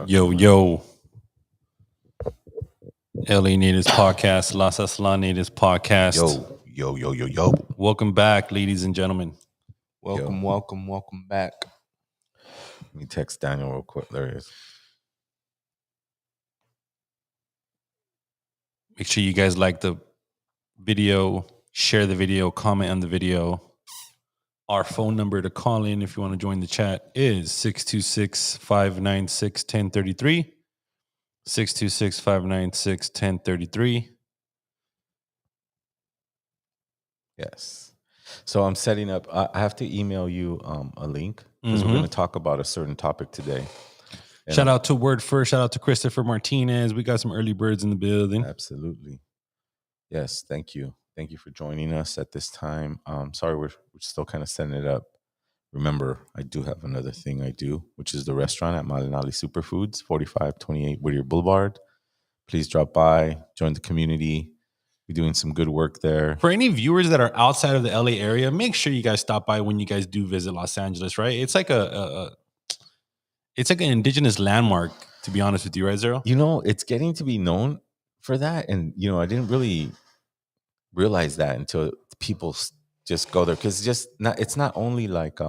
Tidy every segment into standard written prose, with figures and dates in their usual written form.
Yo, yo. LA Natives Podcast, Las Aslan Natives Podcast. Yo. Welcome back, ladies and gentlemen. Welcome back. Let me text Daniel real quick. There he is. Make sure you guys like the video, share the video, comment on the video. Our phone number to call in if you want to join the chat is 626-596-1033. 626-596-1033. Yes. So I'm setting up. I have to email you a link because we're going to talk about a certain topic today. And Shout out to Word First. Shout out to Christopher Martinez. We got some early birds in the building. Absolutely. Yes. Thank you. Thank you for joining us at this time. Sorry, we're still kind of setting it up. Remember, I do have another thing I do, which is the restaurant at Malinali Superfoods, 4528 Whittier Boulevard. Please drop by, join the community. We're doing some good work there. For any viewers that are outside of the LA area, make sure you guys stop by when you guys do visit Los Angeles, right? It's like it's like an indigenous landmark, to be honest with you, right, Zero? You know, it's getting to be known for that. And, you know, I didn't really realize that until people just go there, because it's not only like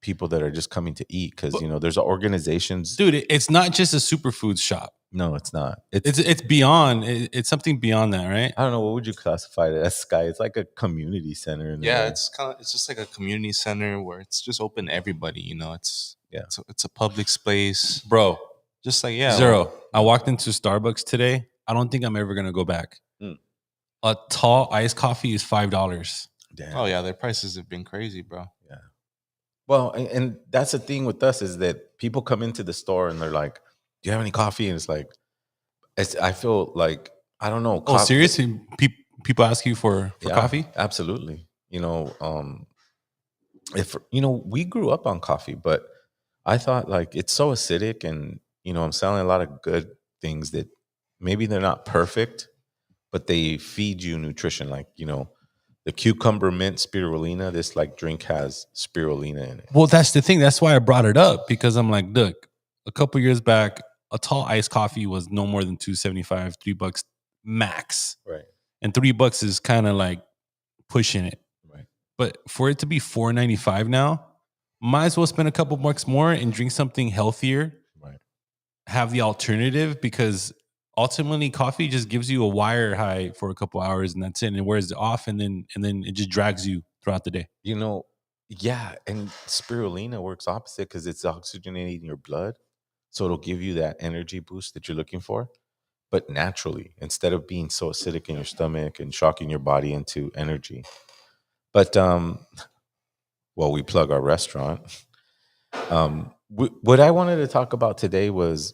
people that are just coming to eat, because you know there's organizations. Dude, it's not just a superfoods shop. No, it's not. It's beyond. It's something beyond that, right? I don't know, what would you classify it as, Sky? It's like a community center. It's just like a community center where it's just open to everybody. You know, it's a public space, Bro. Just like Zero. I walked into Starbucks today. I don't think I'm ever gonna go back. A tall iced coffee is $5. Damn. Oh yeah, their prices have been crazy, bro. Yeah. Well, and that's the thing with us, is that people come into the store and they're like, "Do you have any coffee?" And it's like, I feel like, I don't know. Oh, seriously? People ask you for coffee? Absolutely. You know, we grew up on coffee, but I thought like it's so acidic, and you know, I'm selling a lot of good things that maybe they're not perfect, but they feed you nutrition. Like, you know, the cucumber mint spirulina, this like drink has spirulina in it. Well, that's the thing. That's why I brought it up, because I'm like, look, a couple years back, a tall iced coffee was no more than $2.75, $3 max. Right. And $3 is kind of like pushing it. Right. But for it to be $4.95 now, might as well spend a couple bucks more and drink something healthier. Right. Have the alternative, because ultimately coffee just gives you a wire high for a couple hours and that's it, and it wears it off, and then it just drags you throughout the day. You know, yeah, and spirulina works opposite, because it's oxygenating your blood, so it'll give you that energy boost that you're looking for, but naturally, instead of being so acidic in your stomach and shocking your body into energy. But well, we plug our restaurant. What I wanted to talk about today was,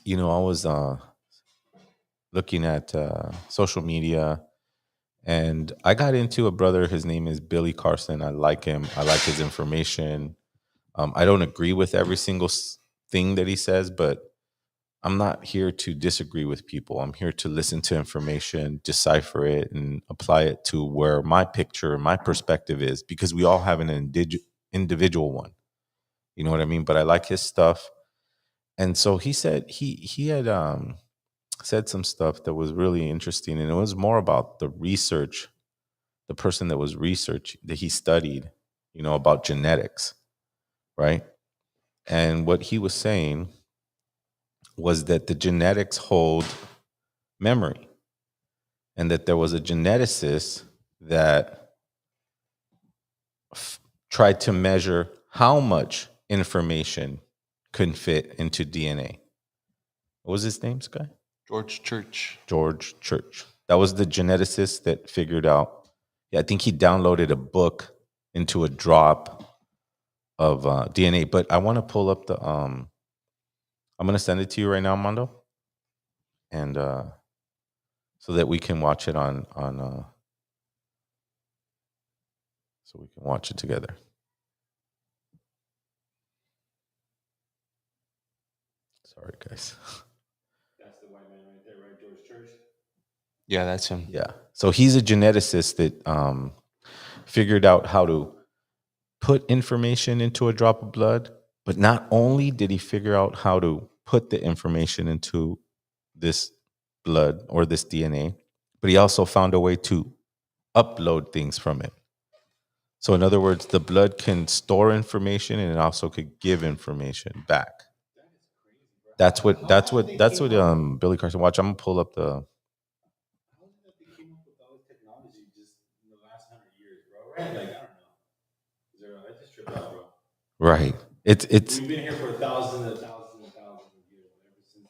you know, I was looking at social media, and I got into a brother. His name is Billy Carson. I like him. I like his information. I don't agree with every single thing that he says, but I'm not here to disagree with people. I'm here to listen to information, decipher it, and apply it to where my picture, my perspective is, because we all have an individual one. You know what I mean? But I like his stuff. And so he said he had said some stuff that was really interesting, and it was more about the research, the person that was that he studied, you know, about genetics, right? And what he was saying was that the genetics hold memory, and that there was a geneticist that tried to measure how much information couldn't fit into DNA. What was his name, Sky? George Church. That was the geneticist that figured out. Yeah, I think he downloaded a book into a drop of DNA. But I want to pull up the. I'm going to send it to you right now, Mondo, and so that we can watch it on so we can watch it together. Sorry, guys. That's the white man right there, right? George Church? Yeah, that's him. Yeah. So he's a geneticist that figured out how to put information into a drop of blood But not only did he figure out how to put the information into this blood or this DNA, but he also found a way to upload things from it. So in other words, the blood can store information and it also could give information back. That's what Billy Carson. Watch, I'm gonna pull up the right. It's We've been here for thousands and thousands and thousands of years. Ever since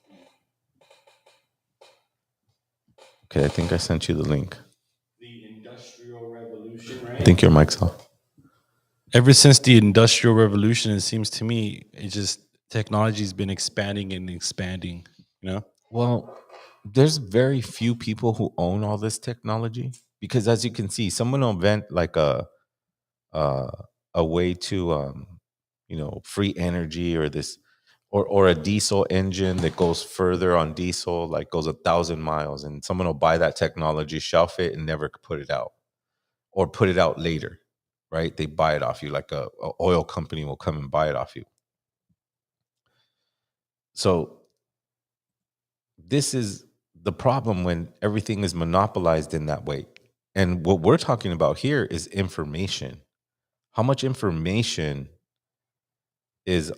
okay. I think I sent you the link. the Industrial Revolution, I right? think your mic's off. Ever since the Industrial Revolution, it seems to me, it just technology's been expanding and expanding. You know, Well, there's very few people who own all this technology because, as you can see, someone will invent like uh, a way to free energy or this or a diesel engine that goes further on diesel, like goes 1,000 miles, and someone will buy that technology, shelf it, and never put it out or put it out later, right? They buy it off you, like a oil company will come and buy it off you. So this is the problem when everything is monopolized in that way. And what we're talking about here is information. How much information is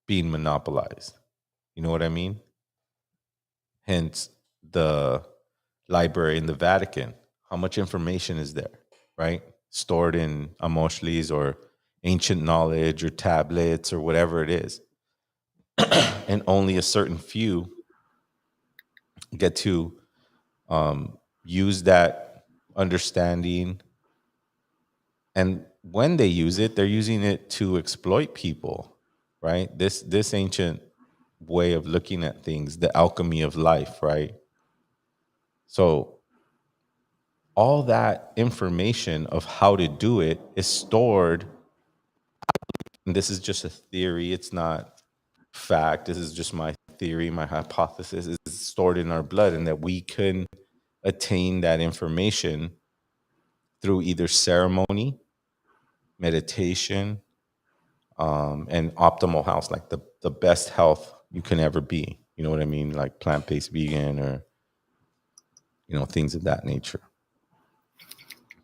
being monopolized? You know what I mean? Hence the library in the Vatican. How much information is there, right? Stored in amoshlis or ancient knowledge or tablets or whatever it is. And only a certain few get to use that understanding. And when they use it, they're using it to exploit people, right? This ancient way of looking at things, the alchemy of life, right? So all that information of how to do it is stored. And this is just a theory. It's not fact. This is just my theory, my hypothesis is stored in our blood, and that we can attain that information through either ceremony, meditation, and optimal health, like the best health you can ever be. You know what I mean? Like plant-based vegan or, things of that nature.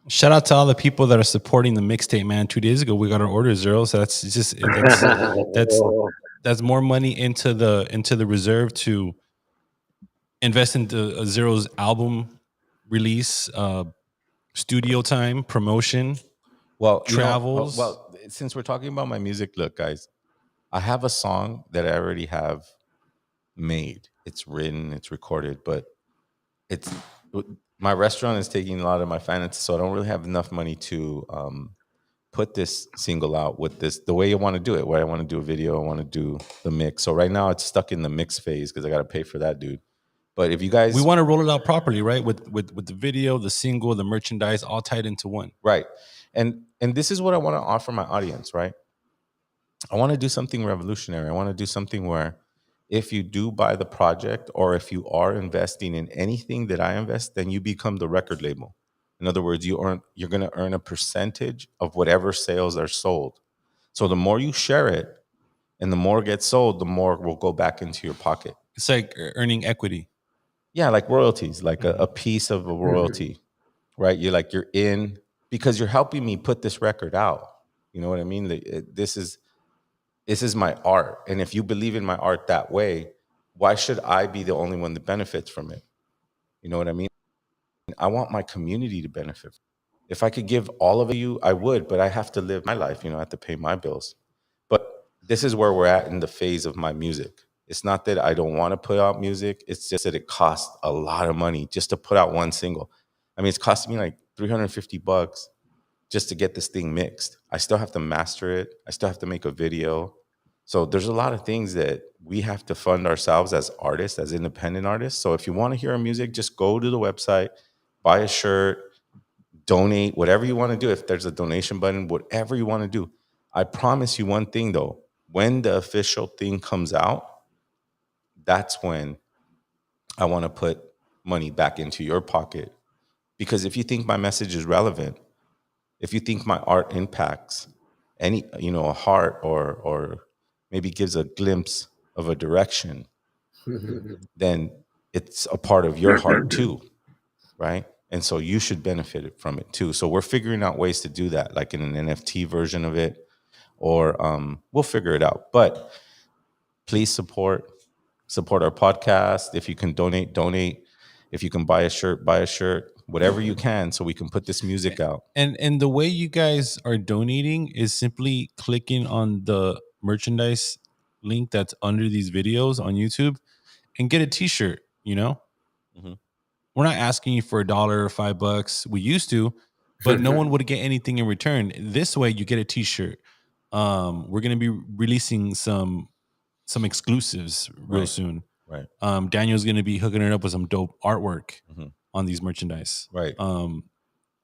shout out to all the people that are supporting the mixtape, man. 2 days ago, we got our order zero, so that's more money into the reserve to invest into Zero's album release, studio time, promotion. Well, Travels. Since we're talking about my music, look, guys, I have a song that I already have made. It's written, it's recorded, but it's my restaurant is taking a lot of my finances, so I don't really have enough money to put this single out with this the way I want to do it. Where I want to do a video, I want to do the mix. So right now it's stuck in the mix phase because I got to pay for that, dude. But if you guys, we want to roll it out properly, right? With the video, the single, the merchandise, all tied into one. Right. And this is what I want to offer my audience, right? I want to do something revolutionary. I want to do something where if you do buy the project or if you are investing in anything that I invest, then you become the record label. In other words, you're going to earn a percentage of whatever sales are sold. So the more you share it and the more gets sold, the more will go back into your pocket. It's like earning equity. Yeah, like royalties, like a piece of a royalty, right? You're in because you're helping me put this record out. You know what I mean? This is my art. And if you believe in my art that way, why should I be the only one that benefits from it? You know what I mean? I want my community to benefit. If I could give all of you, I would, but I have to live my life. I have to pay my bills. But this is where we're at in the phase of my music. It's not that I don't want to put out music. It's just that it costs a lot of money just to put out one single. I mean, it's costing me like $350 just to get this thing mixed. I still have to master it. I still have to make a video. So there's a lot of things that we have to fund ourselves as artists, as independent artists. So if you want to hear our music, just go to the website, buy a shirt, donate, whatever you want to do. If there's a donation button, whatever you want to do. I promise you one thing though, when the official thing comes out, that's when I want to put money back into your pocket. Because if you think my message is relevant, if you think my art impacts, any, a heart, or maybe gives a glimpse of a direction, then it's a part of your heart too, right? And so you should benefit from it too. So we're figuring out ways to do that, like in an NFT version of it, or we'll figure it out. But please support our podcast. If you can donate. If you can buy a shirt, whatever you can, so we can put this music out. And the way you guys are donating is simply clicking on the merchandise link that's under these videos on YouTube and get a t-shirt, Mhm. We're not asking you for $1 or $5. We used to, but no one would get anything in return. This way you get a t-shirt. We're going to be releasing some exclusives real Right. soon. Right. Daniel's going to be hooking it up with some dope artwork Mhm. on these merchandise. Right.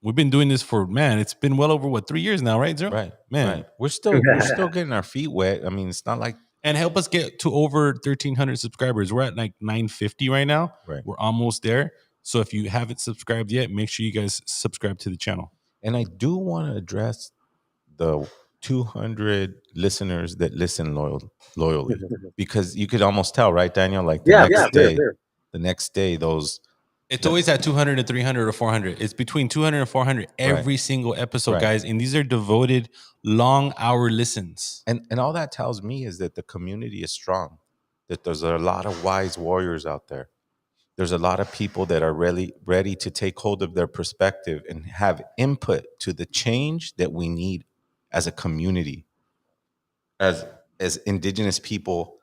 We've been doing this for, it's been well over 3 years now, right, Zero? Right. Man. Right. We're still getting our feet wet. I mean, it's not like. And help us get to over 1,300 subscribers. We're at like 950 right now. Right. We're almost there. So if you haven't subscribed yet, make sure you guys subscribe to the channel. And I do want to address the 200 listeners that listen loyally, because you could almost tell, right, Daniel? Like the next day, those. It's always at 200 to 300 or 400. It's between 200 and 400 every single episode, guys. And these are devoted, long hour listens. And all that tells me is that the community is strong, that there's a lot of wise warriors out there. There's a lot of people that are really ready to take hold of their perspective and have input to the change that we need as a community, as indigenous people,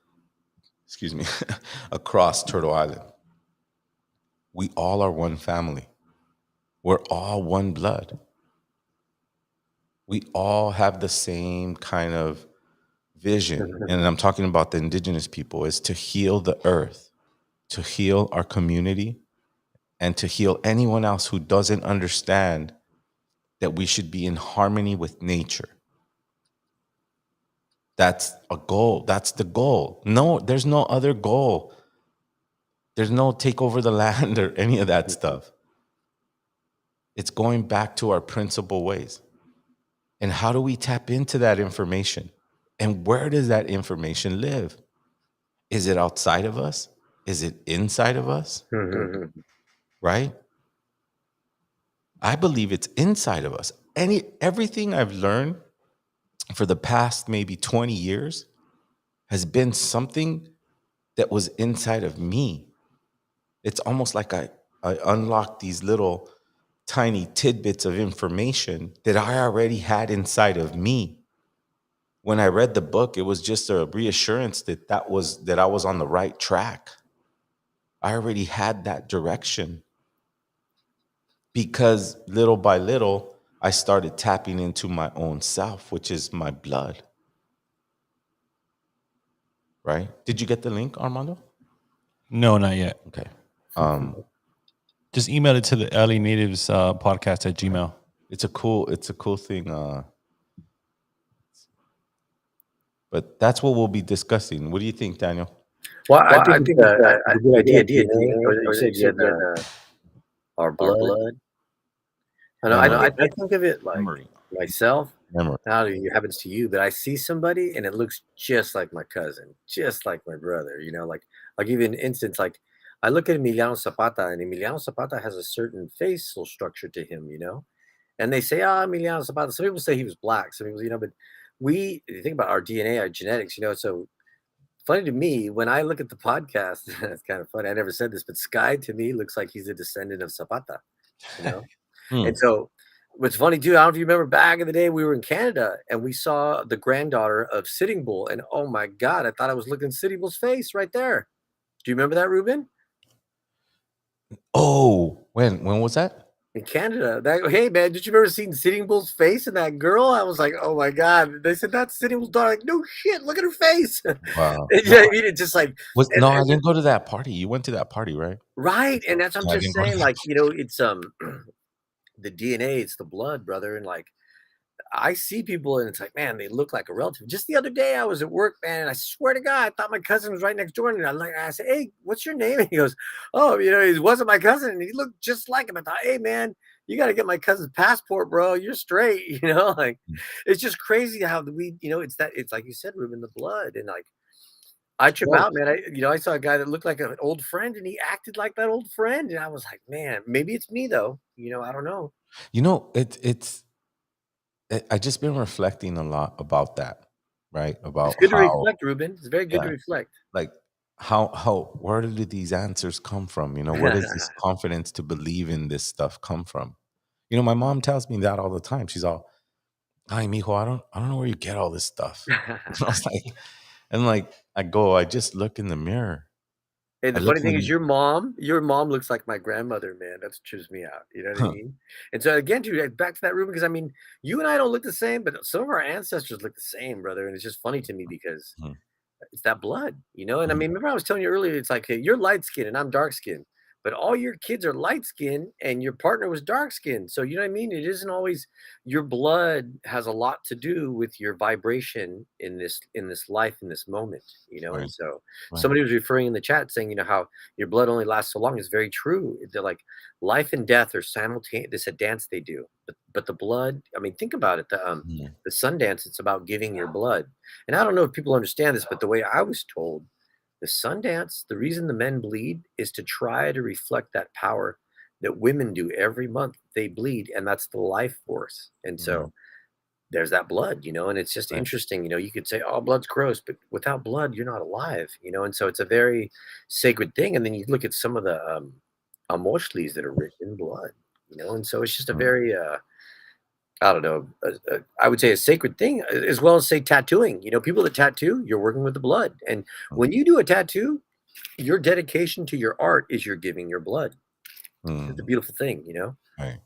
across Turtle Island. We all are one family. We're all one blood. We all have the same kind of vision. And I'm talking about the indigenous people, is to heal the earth, to heal our community, and to heal anyone else who doesn't understand that we should be in harmony with nature. That's a goal. That's the goal. No, there's no other goal. There's no take over the land or any of that stuff. It's going back to our principal ways. And how do we tap into that information? And where does that information live? Is it outside of us? Is it inside of us? Right? I believe it's inside of us. Everything I've learned for the past maybe 20 years has been something that was inside of me. It's almost like I unlocked these little tiny tidbits of information that I already had inside of me. When I read the book, it was just a reassurance that I was on the right track. I already had that direction, because little by little, I started tapping into my own self, which is my blood. Right? Did you get the link, Armando? No, not yet. Okay. Just email it to the LA Natives podcast at Gmail. It's a cool thing. But that's what we'll be discussing. What do you think, Daniel? Well, I think the good idea, you said you had our blood. I think of it like myself. Now it happens to you, but I see somebody and it looks just like my cousin, just like my brother. Like I'll give you an instance. Like I look at Emiliano Zapata, and Emiliano Zapata has a certain facial structure to him, and they say, Emiliano Zapata. Some people say he was black. Some people, but you think about our DNA, our genetics, so funny to me when I look at the podcast. It's kind of funny. I never said this, but Sky to me looks like he's a descendant of Zapata, And so what's funny too, I don't know if you remember back in the day, we were in Canada and we saw the granddaughter of Sitting Bull, and oh my God, I thought I was looking at Sitting Bull's face right there. Do you remember that, Ruben? Oh, when was that? In Canada. Hey man, did you ever seen Sitting Bull's face and that girl? I was like, oh my God. They said that's Sitting Bull's daughter. Like, no shit, look at her face. Wow. I mean, it just like I didn't go to that party. You went to that party, right? Right. And that's what I'm just saying. Like, it's the DNA, it's the blood, brother. And like I see people and it's like, man, they look like a relative. Just the other day I was at work, man, and I swear to God, I thought my cousin was right next door. And I said, hey, what's your name? And he goes, oh, he wasn't my cousin. And he looked just like him. I thought, hey, man, you got to get my cousin's passport, bro. You're straight. Like it's just crazy how it's like you said, Ruben, the blood. And like, I trip out, man. I saw a guy that looked like an old friend and he acted like that old friend. And I was like, man, maybe it's me though. I don't know. I just been reflecting a lot about that, right? About It's good to how, reflect, Ruben. It's very good to reflect. like, where do these answers come from? Where does this confidence to believe in this stuff come from? My mom tells me that all the time. She's all, "Ay, mijo, I don't know where you get all this stuff." I was like, I just look in the mirror. And the funny thing is your mom looks like my grandmother, man. That's trips me out. You know what I mean? And so again, dude, back to that, Ruben, because I mean, you and I don't look the same, but some of our ancestors look the same, brother. And it's just funny to me because it's that blood, And I mean, remember I was telling you earlier, it's like, hey, you're light skinned and I'm dark skinned, but all your kids are light skinned and your partner was dark skinned. So you know what I mean? It isn't always your blood has a lot to do with your vibration in this life, in this moment, Right. And so Right. somebody was referring in the chat saying, how your blood only lasts so long is very true. They're like life and death are simultaneous. It's a dance they do, but the blood, I mean, think about it. The sun dance, it's about giving your blood. And I don't know if people understand this, but the way I was told, the sun dance, the reason the men bleed is to try to reflect that power that women do every month. They bleed, and that's the life force. And so there's that blood, and it's just interesting. You could say, oh, blood's gross, but without blood, you're not alive, and so it's a very sacred thing. And then you look at some of the amoshlis that are rich in blood, and so it's just a very I don't know. I would say a sacred thing, as well as say tattooing. People that tattoo, you're working with the blood. And when you do a tattoo, your dedication to your art is you're giving your blood. It's a beautiful thing, Right.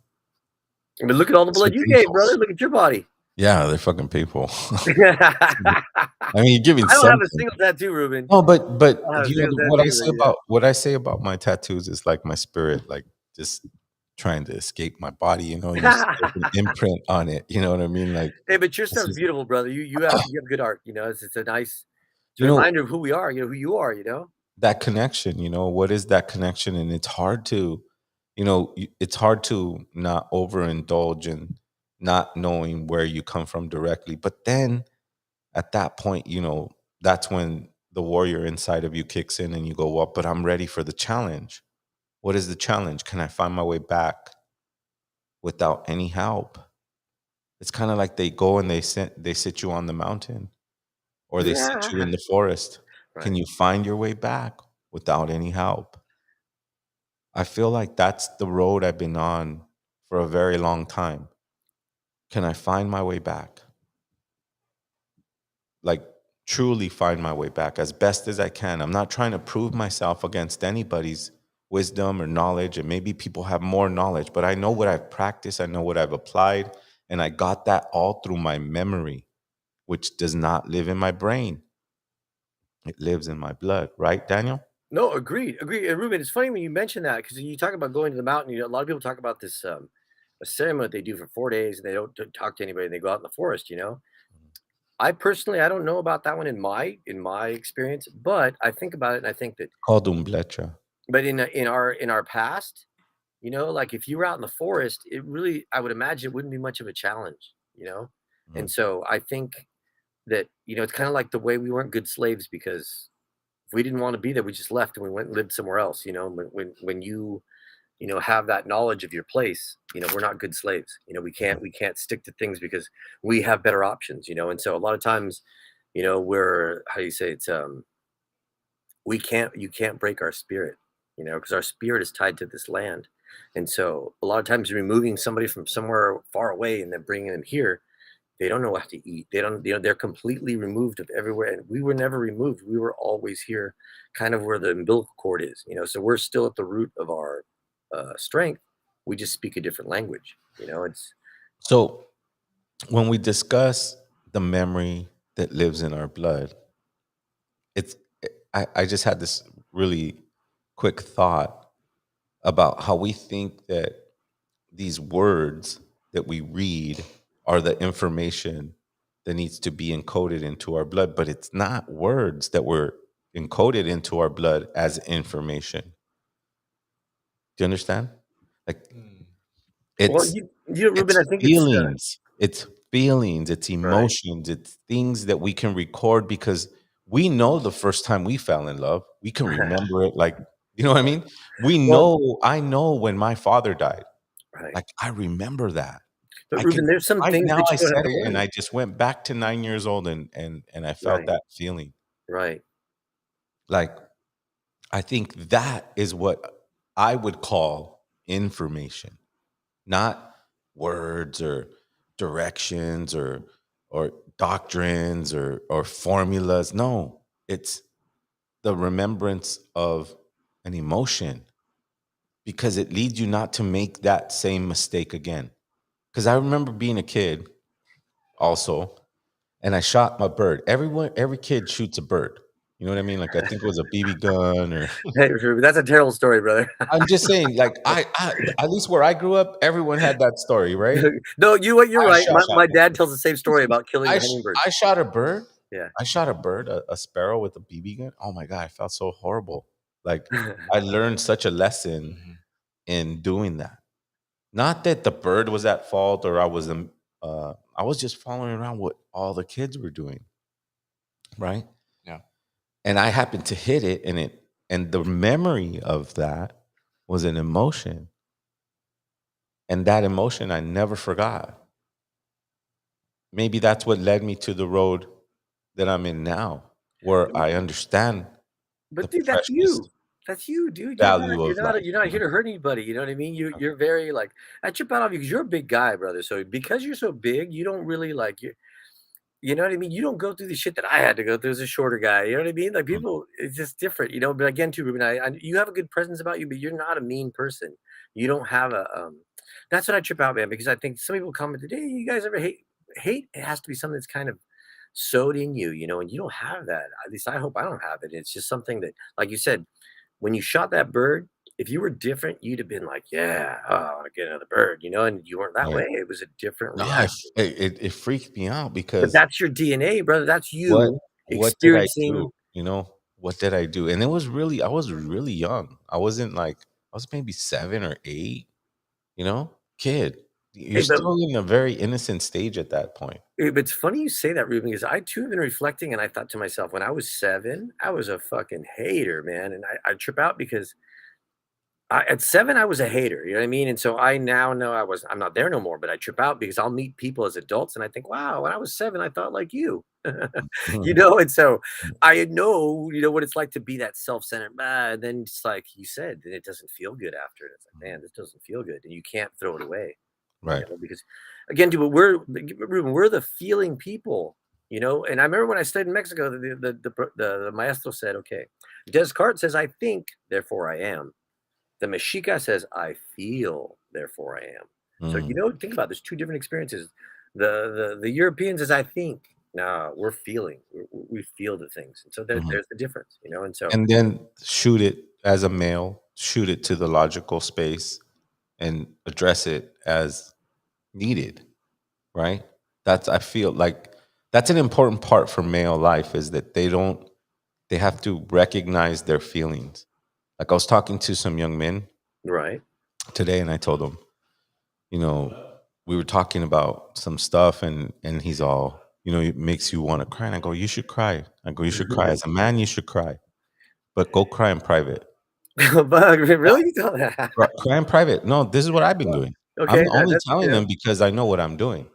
I mean, look at all the blood you gave, brother. Look at your body. Yeah, they're fucking people. I I mean, you're giving don't have a something. single tattoo, Ruben. No, but I don't have a single tattoo, what I say about my tattoos is like my spirit, like just trying to escape my body. You there's an imprint on it. You know what I mean? Like, Hey, but your stuff's beautiful, brother. You have good art. It's a nice reminder of who we are. Who you are. That connection. What is that connection? And it's hard to, it's hard to not overindulge in not knowing where you come from directly. But then at that point, that's when the warrior inside of you kicks in and you go, well, but I'm ready for the challenge. What is the challenge? Can I find my way back without any help? It's kind of like they go and they sit you on the mountain or they sit you in the forest. Right. Can you find your way back without any help? I feel like that's the road I've been on for a very long time. Can I find my way back? Like, truly find my way back as best as I can. I'm not trying to prove myself against anybody's wisdom or knowledge, and maybe people have more knowledge, but I know what I've practiced, I know what I've applied, and I got that all through my memory, which does not live in my brain. It lives in my blood, right, Daniel? No, agreed. And Ruben, it's funny when you mention that because you talk about going to the mountain. A lot of people talk about this a ceremony they do for 4 days and they don't talk to anybody. And they go out in the forest. I personally, I don't know about that one in my experience, but I think about it and I think that Called umblecha. But in our past, like if you were out in the forest, it really, I would imagine it wouldn't be much of a challenge. And so I think that it's kind of like the way we weren't good slaves because if we didn't want to be there, we just left and we went and lived somewhere else. When you have that knowledge of your place, we're not good slaves. We can't stick to things because we have better options. And so a lot of times, we're, how do you say, it's you can't break our spirit, because our spirit is tied to this land. And so a lot of times removing somebody from somewhere far away and then bringing them here, they don't know what to eat. They don't, they're completely removed of everywhere. And we were never removed. We were always here, kind of where the umbilical cord is, so we're still at the root of our strength. We just speak a different language, it's. So when we discuss the memory that lives in our blood, I just had this really quick thought about how we think that these words that we read are the information that needs to be encoded into our blood, but it's not words that were encoded into our blood as information. Do you understand? Like, It's Ruben, I think feelings. It's feelings. It's right. emotions. It's things that we can record because we know the first time we fell in love. We can remember it. Like, you know what I mean? I know when my father died. Right. Like, I remember that. But Ruben, there's some things now that I you don't said have to it and learn. I just went back to 9 years old and I felt Right. that feeling. Right. Like, I think that is what I would call information, not words or directions or doctrines or formulas. No, it's the remembrance of an emotion because it leads you not to make that same mistake again. Because I remember being a kid also, and I shot my bird. Every kid shoots a bird. You know what I mean? Like I think it was a BB gun or Hey, Ruben, that's a terrible story, brother. I'm just saying, like I at least where I grew up, everyone had that story, right? No, you're right. shot My dad tells the same story about killing I a hummingbird. shot a bird. Yeah. I shot a bird, a sparrow with a BB gun. Oh my God, I felt so horrible. Like I learned such a lesson in doing that. Not that the bird was at fault or I was just following around what all the kids were doing. Right? Yeah. And I happened to hit it and the memory of that was an emotion. And that emotion I never forgot. Maybe that's what led me to the road that I'm in now, where I understand But the dude, that's precious you. That's you, dude. value of life. You're not You here know? to hurt anybody. You know what I mean? You're very like I chip out on you because you're a big guy, brother. So because you're so big, you don't really like you know what I mean? You don't go through the shit that I had to go through as a shorter guy. You know what I mean? Like Mhm. people, it's just different, you know. But again, too, Ruben, you have a good presence about you, but you're not a mean person. You don't have a. That's what I trip out, man, because I think some people comment today. You guys ever hate? Hate it has to be something that's kind of sewed in you, you know, and you don't have that. At least I hope I don't have it. It's just something that, like you said, when you shot that bird, if you were different, you'd have been like, yeah, oh, I want to get another bird, you know, and you weren't that Right. way. It was a different No, reaction. it freaked me out But because that's your DNA, brother. That's what you what did I do? experiencing. You know, what did I do? And I was really young. I wasn't like I was maybe 7 or 8, you know, kid. You're Hey, but still in a very innocent stage at that point. it's funny you say that, Ruben, because I too have been reflecting, and I thought to myself, when I was 7, I was a fucking hater, man, and I trip out because at 7, I was a hater, you know what I mean? And so I now know I'm not there no more, but I trip out because I'll meet people as adults and I think, wow, when I was 7, I thought like you, you know? And so I know, you know, what it's like to be that self-centered, and then just like you said, then it doesn't feel good after it. It's like, man, this doesn't feel good. And you can't throw it away, you Right. know, because again, dude, but Ruben, we're the feeling people, you know? And I remember when I studied in Mexico, the maestro said, okay, Descartes says, I think, therefore I am. The Mexica says, I feel, therefore I am. So, you Mm, know, think about it. There's two different experiences. The European says, I think. No, we're feeling. We feel the things. And so mhm. there's the difference, you know? And so, And then shoot it as a male, shoot it to the logical space and address it as needed, right? I feel like that's an important part for male life is that they have to recognize their feelings. Like I was talking to some young men right. today and I told them, you know, we were talking about some stuff and he's all, you know, it makes you want to cry. And I go, you should cry. I go, you should cry. As a man, you should cry. But go cry in private. But really? You don't Cry in private. No, this is what I've been doing. okay. I'm only That's, telling yeah. them because I know what I'm doing.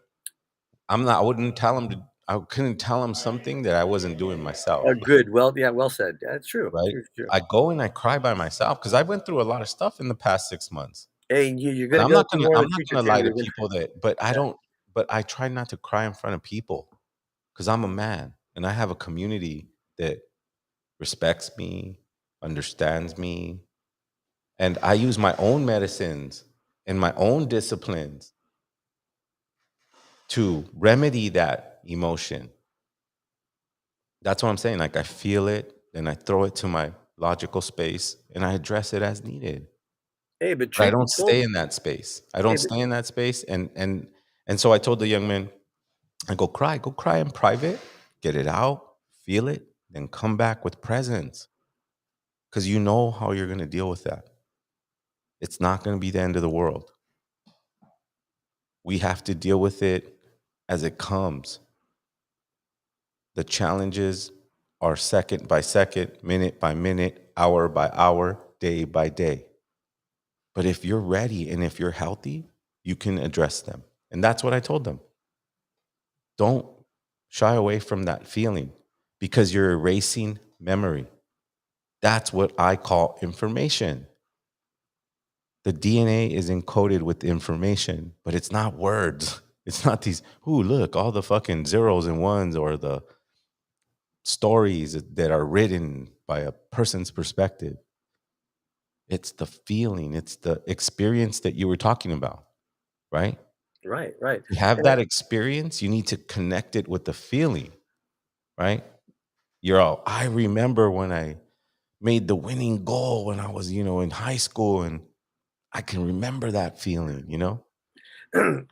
I wouldn't tell them I couldn't tell them something that I wasn't doing myself, Good. Well, yeah, well said. That's true. right? True, true. I go and I cry by myself because I went through a lot of stuff in the past 6 months. Hey, you're And going to go through more in I'm the not future gonna too, lie to Ruben. people Yeah. but I try not to cry in front of people because I'm a man and I have a community that respects me, understands me, and I use my own medicines and my own disciplines to remedy that emotion. That's what I'm saying. Like I feel it, then I throw it to my logical space and I address it as needed. Hey, but But I truth be don't stay told, in that space. I hey, don't but stay in that space. And so I told the young man, I go cry in private, get it out, feel it, then come back with presence. Because you know how you're gonna deal with that. It's not gonna be the end of the world. We have to deal with it as it comes. The challenges are second by second, minute by minute, hour by hour, day by day. But if you're ready and if you're healthy, you can address them. And that's what I told them. Don't shy away from that feeling because you're erasing memory. That's what I call information. The DNA is encoded with information, but it's not words. It's not these, ooh, look, all the fucking zeros and ones or the stories that are written by a person's perspective. It's the feeling, it's the experience that you were talking about, right? Right. To have that experience, you need to connect it with the feeling, right? You're all, I remember when I made the winning goal when I was, in high school, and I can remember that feeling,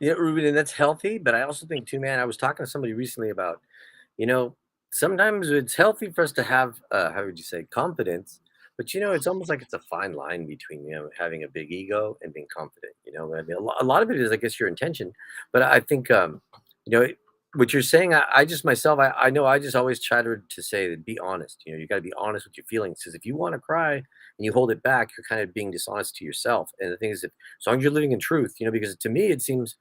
Yeah, Ruben, and that's healthy. But I also think too, man, I was talking to somebody recently about, you know, sometimes it's healthy for us to have, how would you say, confidence. But it's almost like it's a fine line between having a big ego and being confident. I mean, a lot of it is, I guess, your intention. But I think, you know, what you're saying, I just myself, I know I just always try to say that be honest. You got to be honest with your feelings because if you want to cry and you hold it back, you're kind of being dishonest to yourself. And the thing is, if as long as you're living in truth, because to me it seems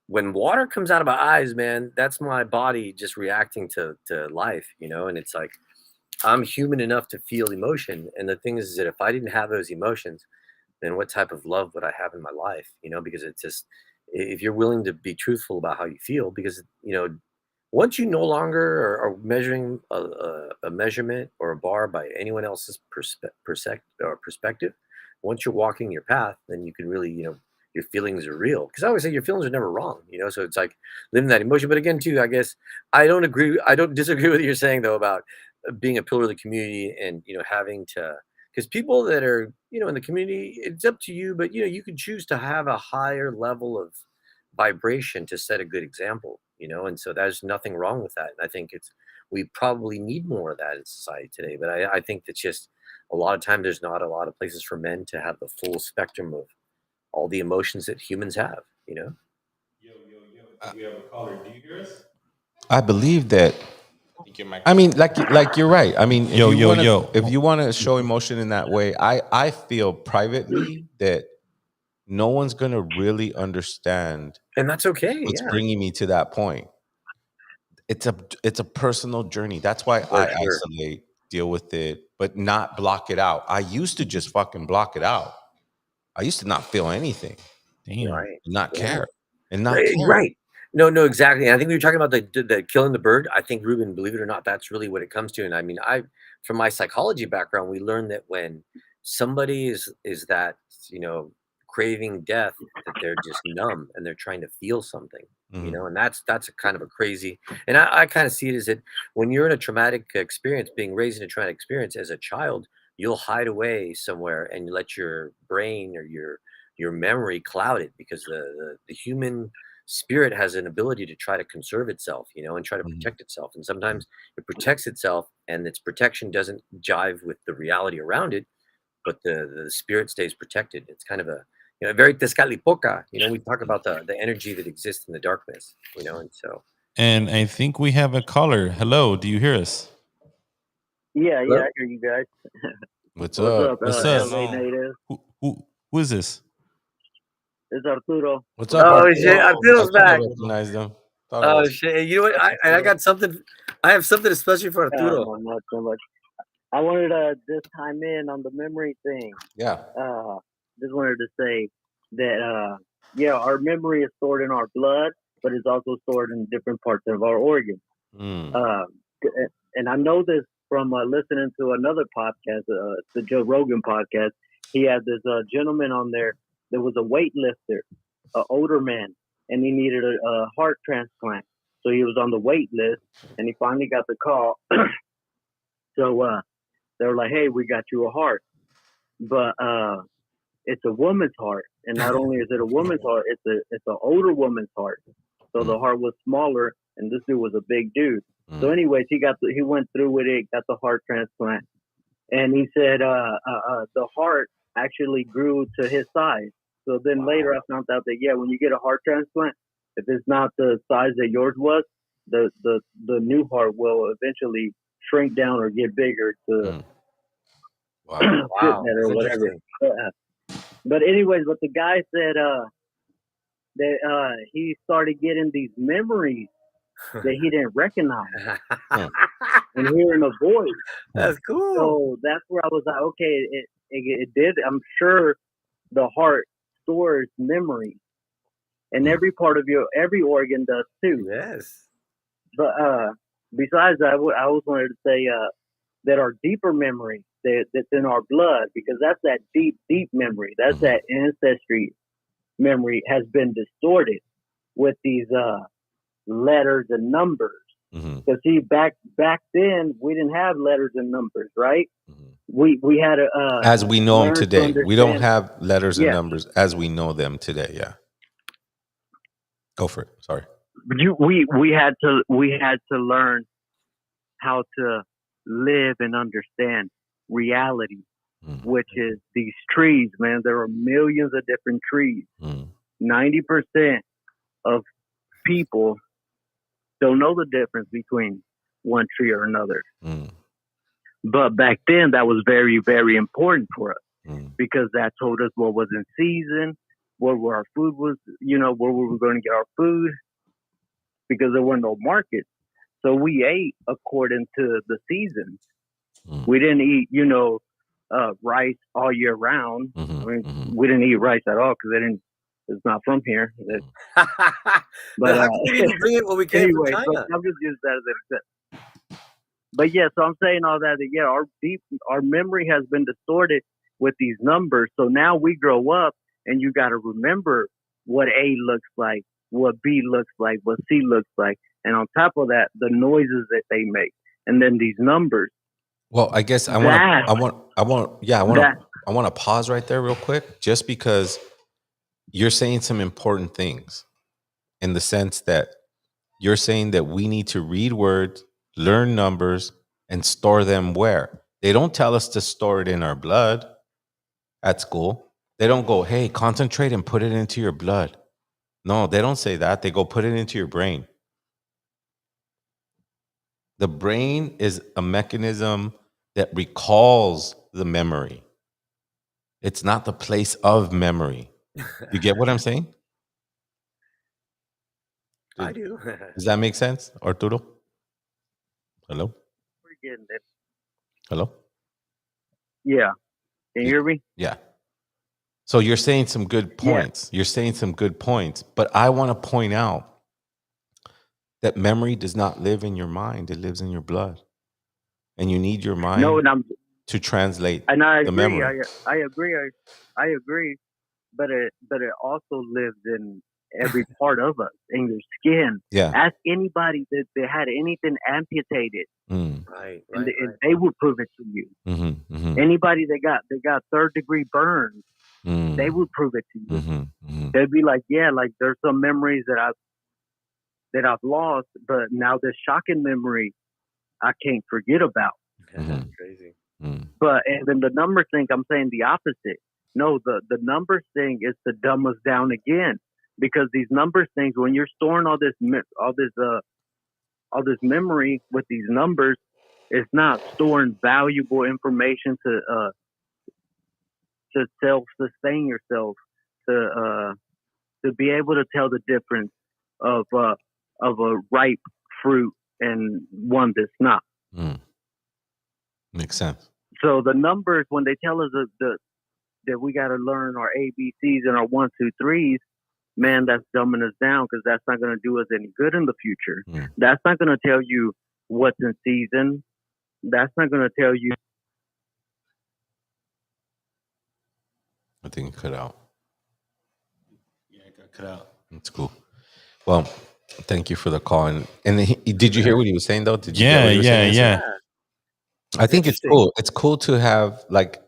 when water comes out of my eyes, man, that's my body just reacting to life, and it's like I'm human enough to feel emotion. And the thing is that if I didn't have those emotions, then what type of love would I have in my life? Because it's just if you're willing to be truthful about how you feel, because once you no longer are measuring a measurement or a bar by anyone else's perspective, once you're walking your path, then you can really, your feelings are real. Because I always say your feelings are never wrong, so it's like living that emotion. But again, too, I guess I don't disagree with what you're saying, though, about being a pillar of the community and, having to, because people that are, in the community, it's up to you, but, you can choose to have a higher level of vibration to set a good example, and so there's nothing wrong with that. And I think we probably need more of that in society today. But I think that just a lot of time there's not a lot of places for men to have the full spectrum of all the emotions that humans have. Yo, we have a caller. Do you hear us? I believe that. I think your mic. I mean, like you're right. I mean, Yo. if you want to show emotion in that way, I feel privately that no one's gonna really understand And that's okay. what's Yeah, bringing me to that point. It's a personal journey. That's why for I sure. isolate, deal with it, but not block it out. I used to just fucking block it out. I used to not feel anything, Damn. Right. not Yeah. care, and not Right, care. right. No, exactly. And I think we were talking about the killing the bird. I think, Ruben, believe it or not, that's really what it comes to. And I mean, from my psychology background, we learned that when somebody is that, craving death, that they're just numb and they're trying to feel something, Mhm. and that's a kind of a crazy, and I kind of see it as that when you're in a traumatic experience, being raised in a traumatic experience as a child, you'll hide away somewhere and you let your brain or your memory cloud it because the human spirit has an ability to try to conserve itself, and try to Mhm. protect itself. And sometimes it protects itself and its protection doesn't jive with the reality around it, but the spirit stays protected. It's kind of a, very Tezcatlipoca, we talk about the energy that exists in the darkness, and so. And I think we have a caller. Hello, do you hear us? Yeah, Hello? I hear you guys. What's What's up? up, What's up? LA native? Who is this? It's Arturo. What's up, Oh shit, Arturo? I I feels thought I back. recognized them. Thought it Oh was. shit, you know what, I got something. I have something especially for Arturo. No, not so much. I wanted to just chime in on the memory thing. Yeah. Just wanted to say that, yeah, our memory is stored in our blood, but it's also stored in different parts of our organs. Mm. And I know this from listening to another podcast, the Joe Rogan podcast. He had this gentleman on there that was a weightlifter, an older man, and he needed a heart transplant. So he was on the wait list, and he finally got the call. So they were like, "Hey, we got you a heart, but it's a woman's heart, and not only is it a woman's heart, it's an older woman's heart. So the heart was smaller, and this dude was a big dude. So, anyways, he went through with it, got the heart transplant, and he said the heart actually grew to his size. So then later I found out that when you get a heart transplant, if it's not the size that yours was, the new heart will eventually shrink down or get bigger to fit better or whatever. But anyways, but the guy said that he started getting these memories that he didn't recognize and hearing a voice. That's cool. So that's where I was like, okay, it did. I'm sure the heart stores memory, and every part of every organ does too. Yes. But besides that, I always wanted to say that our deeper memory that's in our blood, because that's that deep memory. That's that ancestry memory has been distorted with these letters and numbers. Because see, back then we didn't have letters and numbers, right? We had as we know them today. We don't have letters and numbers as we know them today. Yeah. Go for it. Sorry. But we had to learn how to live and understand reality, which is these trees, man. There are millions of different trees. 90% of people don't know the difference between one tree or another. But back then, that was very, very important for us because that told us what was in season, where our food was, where we were going to get our food, because there were no markets. So we ate according to the seasons. We didn't eat, rice all year round. We didn't eat rice at all because it's not from here. But how come we didn't bring it when we came from China? I'm just using that as an example. But so I'm saying all that our memory has been distorted with these numbers. So now we grow up and you got to remember what A looks like, what B looks like, what C looks like. And on top of that, the noises that they make. And then these numbers. Well, I guess I want to pause right there real quick, just because you're saying some important things in the sense that you're saying that we need to read words, learn numbers, and store them where? They don't tell us to store it in our blood at school. They don't go, hey, concentrate and put it into your blood. No, they don't say that. They go, put it into your brain. The brain is a mechanism that recalls the memory. It's not the place of memory. You get what I'm saying? I do. Does that make sense, Arturo? Hello? We're getting it. Hello? Yeah. Can you hear me? Yeah. So you're saying some good points. You're saying some good points. But I want to point out that memory does not live in your mind. It lives in your blood. And you need your mind to translate the memory. I agree. But it also lives in every part of us, in your skin. Yeah. Ask anybody that had anything amputated. Right. And they would prove it to you. Anybody that got third-degree burns, they would prove it to you. They'd be like, there's some memories that I've lost, but now this shocking memory I can't forget about. That's crazy. But and then the number thing, I'm saying the opposite. No, the numbers thing is to dumb us down again, because these numbers things, when you're storing all this memory with these numbers, it's not storing valuable information to self-sustain yourself, to be able to tell the difference of a ripe fruit and one that's not. Makes sense. So the numbers, when they tell us that we got to learn our ABCs and our 1, 2, 3s, man, that's dumbing us down, because that's not going to do us any good in the future. That's not going to tell you what's in season. That's not going to tell you. I think it cut out. Yeah, it got cut out. That's cool. Well, thank you for the call. And did you hear what he was saying, though? Did you Yeah. I think it's cool. It's cool to have like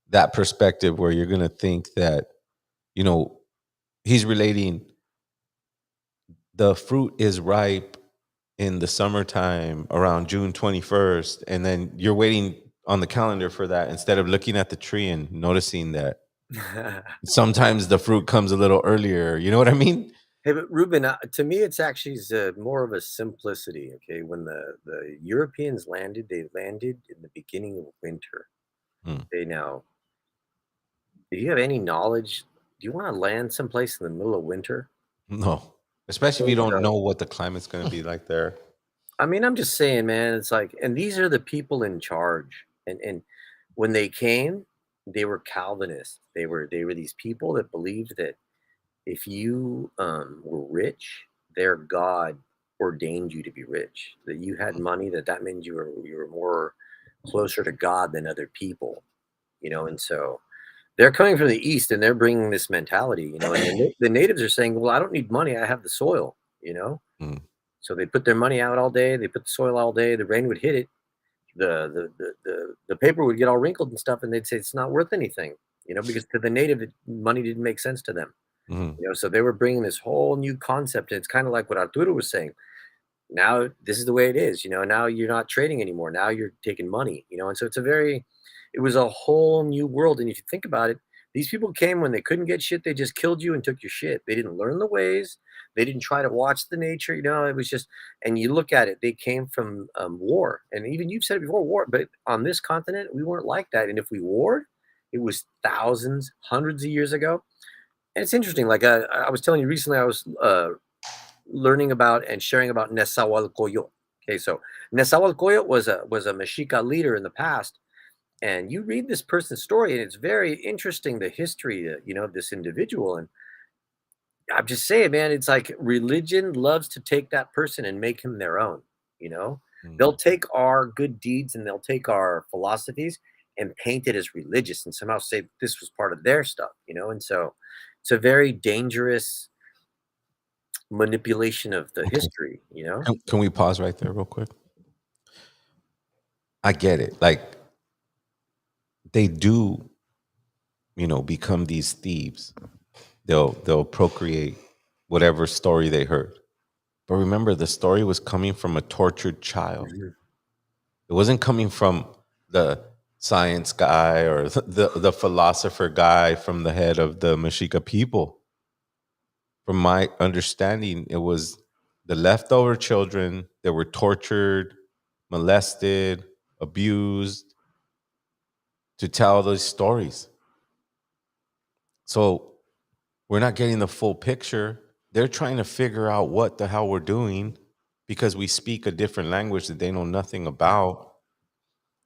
that perspective where you're going to think that, he's relating the fruit is ripe in the summertime around June 21st. And then you're waiting on the calendar for that instead of looking at the tree and noticing that Sometimes the fruit comes a little earlier. You know what I mean? Hey, but Ruben, to me, it's actually more of a simplicity. Okay, when the Europeans landed, they landed in the beginning of winter. Okay, now, do you have any knowledge? Do you want to land someplace in the middle of winter? No, especially if you don't know what the climate's going to be like there. I mean, I'm just saying, man. It's like, and these are the people in charge. And when they came, they were Calvinists. They were these people that believed that if you were rich, their God ordained you to be rich. That you had money. That means you were more closer to God than other people. You know, and so they're coming from the East and they're bringing this mentality. You know, and the natives are saying, "Well, I don't need money. I have the soil." You know. So they put their money out all day. They put the soil all day. The rain would hit it. The paper would get all wrinkled and stuff, and they'd say it's not worth anything, you know, because to the native, money didn't make sense to them. You know, so they were bringing this whole new concept. And it's kind of like what Arturo was saying. Now this is the way it is. You know, now you're not trading anymore. Now you're taking money. You know, and so it was a whole new world. And if you think about it, these people came when they couldn't get shit. They just killed you and took your shit. They didn't learn the ways. They didn't try to watch the nature. You know, it was just. And you look at it, they came from war. And even you've said it before, war. But on this continent, we weren't like that. And if we warred, it was thousands, hundreds of years ago. And it's interesting. Like I was telling you recently, I was learning about and sharing about Nezahualcóyotl. Okay, so Nezahualcóyotl was a Mexica leader in the past. And you read this person's story, and it's very interesting, the history, you know, of this individual. And I'm just saying, man, it's like religion loves to take that person and make him their own. You know, they'll take our good deeds and they'll take our philosophies and paint it as religious and somehow say this was part of their stuff, you know. And so it's a very dangerous manipulation of the history, you know. Can we pause right there real quick? I get it. Like, they do, you know, become these thieves. They'll procreate whatever story they heard. But remember, the story was coming from a tortured child. It wasn't coming from the science guy or the philosopher guy from the head of the Mexica people. From my understanding, it was the leftover children that were tortured, molested, abused to tell those stories. So we're not getting the full picture. They're trying to figure out what the hell we're doing because we speak a different language that they know nothing about.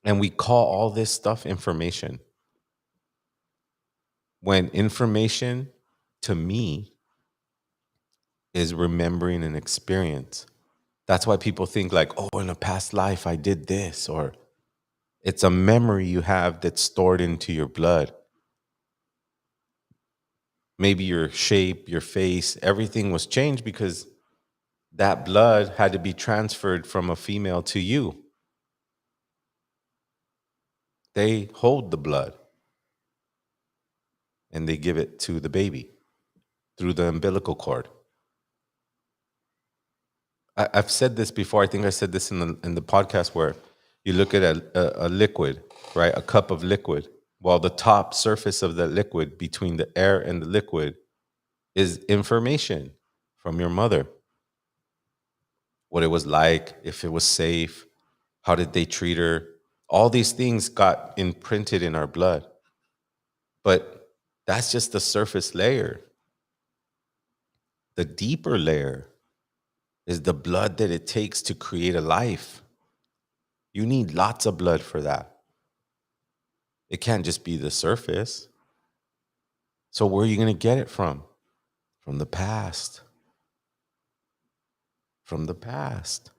And we call all this stuff information. When information, to me, is remembering an experience. That's why people think like, oh, in a past life, I did this. Or it's a memory you have that's stored into your blood. Maybe your shape, your face, everything was changed because that blood had to be transferred from a female to you. They hold the blood and they give it to the baby through the umbilical cord. I've said this before. I think I said this in the podcast where you look at a liquid, right? A cup of liquid. Well, the top surface of the liquid between the air and the liquid is information from your mother. What it was like, if it was safe, how did they treat her? All these things got imprinted in our blood. But that's just the surface layer. The deeper layer is the blood that it takes to create a life. You need lots of blood for that. It can't just be the surface. So where are you going to get it from? From the past. From the past.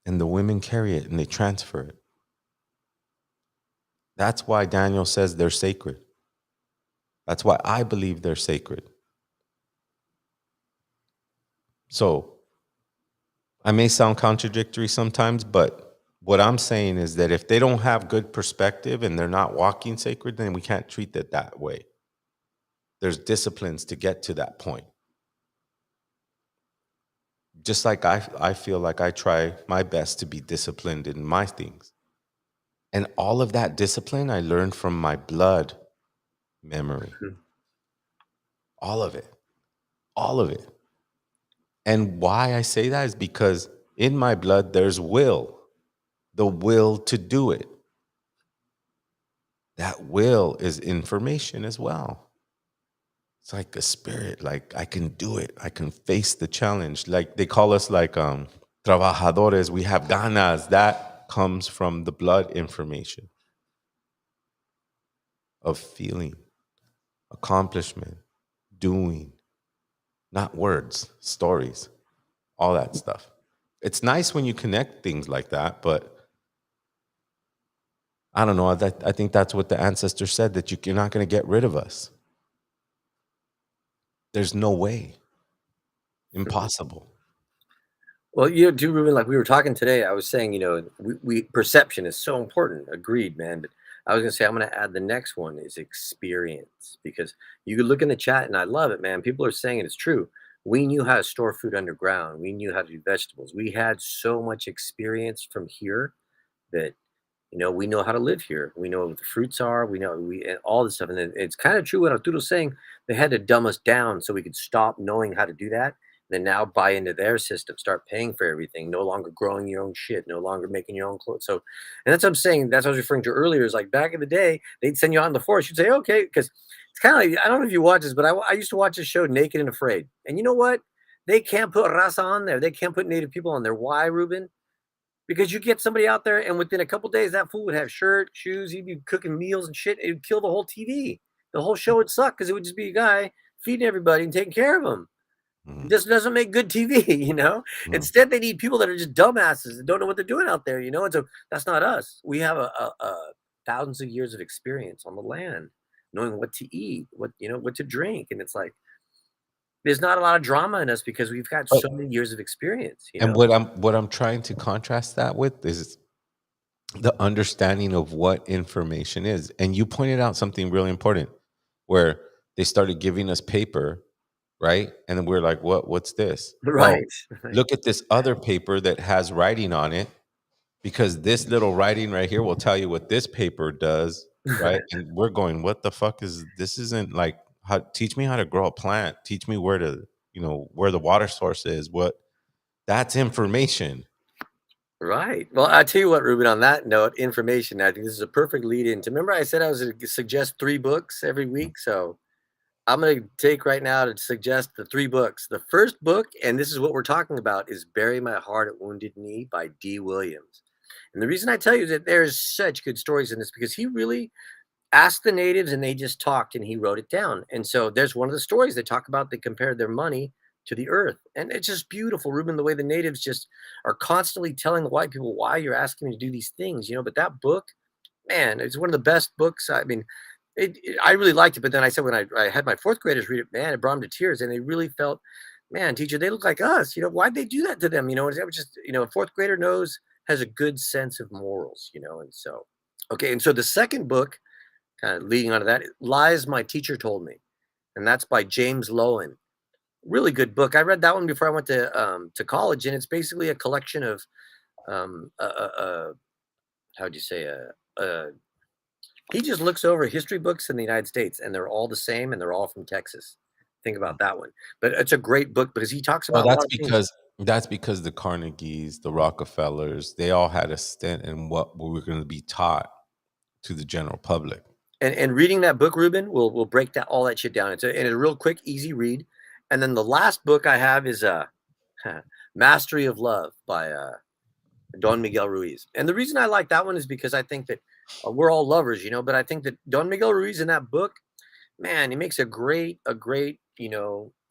And the women carry it and they transfer it. That's why Daniel says they're sacred. That's why I believe they're sacred. So I may sound contradictory sometimes, but what I'm saying is that if they don't have good perspective and they're not walking sacred, then we can't treat it that way. There's disciplines to get to that point. Just like I feel like I try my best to be disciplined in my things. And all of that discipline I learned from my blood. memory, Mhm. all of it, all of it. And why I say that is because in my blood, there's the will to do it. That will is information as well. It's like a spirit, like I can do it. I can face the challenge. Like they call us like trabajadores. We have ganas. That comes from the blood information of feeling, accomplishment, doing, not words, stories, all that stuff. It's nice when you connect things like that, but I don't know. I think that's what the ancestors said, that you're not going to get rid of us. There's no way. Impossible. Well, do Ruben, like we were talking today, I was saying, we perception is so important. Agreed, man. But I was gonna say I'm gonna add the next one is experience, because you could look in the chat and I love it, man. People are saying it's true. We knew how to store food underground. We knew how to do vegetables. We had so much experience from here that we know how to live here. We know what the fruits are. We know and all this stuff. And then it's kind of true what Arturo's saying. They had to dumb us down so we could stop knowing how to do that. Then now buy into their system, start paying for everything, no longer growing your own shit, no longer making your own clothes. So, and that's what I'm saying. That's what I was referring to earlier. Is like back in the day, they'd send you out in the forest. You'd say, okay, because it's kind of like, I don't know if you watch this, but I used to watch this show, Naked and Afraid. And you know what? They can't put raza on there. They can't put native people on there. Why, Ruben? Because you get somebody out there, and within a couple days, that fool would have shirt, shoes. He'd be cooking meals and shit. It would kill the whole TV. The whole show would suck because it would just be a guy feeding everybody and taking care of them. Mhm. This doesn't make good TV, Mhm. Instead, they need people that are just dumbasses and don't know what they're doing out there, And so that's not us. We have a thousands of years of experience on the land, knowing what to eat, what to drink, and it's like there's not a lot of drama in us because we've got But so many years of experience. and what I'm trying to contrast that with is the understanding of what information is. And you pointed out something really important where they started giving us paper, right? And then we're like, what's this? Oh, Right. look at this other paper that has writing on it, because this little writing right here will tell you what this paper does, right? And we're going, what the fuck is this? Isn't like, teach me how to grow a plant. Teach me where to, where the water source is. That's information. Right. Well, I tell you what, Ruben, on that note, information, I think this is a perfect lead in to, remember I said I was going to suggest 3 books every week. So I'm going to take right now to suggest the 3 books. The first book, and this is what we're talking about, is Bury My Heart at Wounded Knee by D. Williams. And the reason I tell you that there's such good stories in this, because he really asked the natives and they just talked and he wrote it down. And so there's one of the stories they talk about, they compared their money to the earth. And it's just beautiful, Ruben, the way the natives just are constantly telling the white people why you're asking me to do these things, But that book, man, it's one of the best books. I mean, I really liked it. But then I said, when I had my 4th graders read it, man, it brought them to tears. And they really felt, man, teacher, they look like us. Why'd they do that to them? It was just, a 4th grader has a good sense of morals, And so, okay. And so the second book, kind of leading on to that, Lies My Teacher Told Me. And that's by James Lowen. Really good book. I read that one before I went to college, and it's basically a collection of how'd you say he just looks over history books in the United States, and they're all the same, and they're all from Texas. Think about that one. But it's a great book because he talks Well, about a lot of things. that's because the Carnegies, the Rockefellers, they all had a stint in what we were going to be taught to the general public. And reading that book, Ruben, will break all that shit down. It's a real quick, easy read. And then the last book I have is Mastery of Love by Don Miguel Ruiz. And the reason I like that one is because I think that we're all lovers, but I think that Don Miguel Ruiz in that book, man, he makes a great,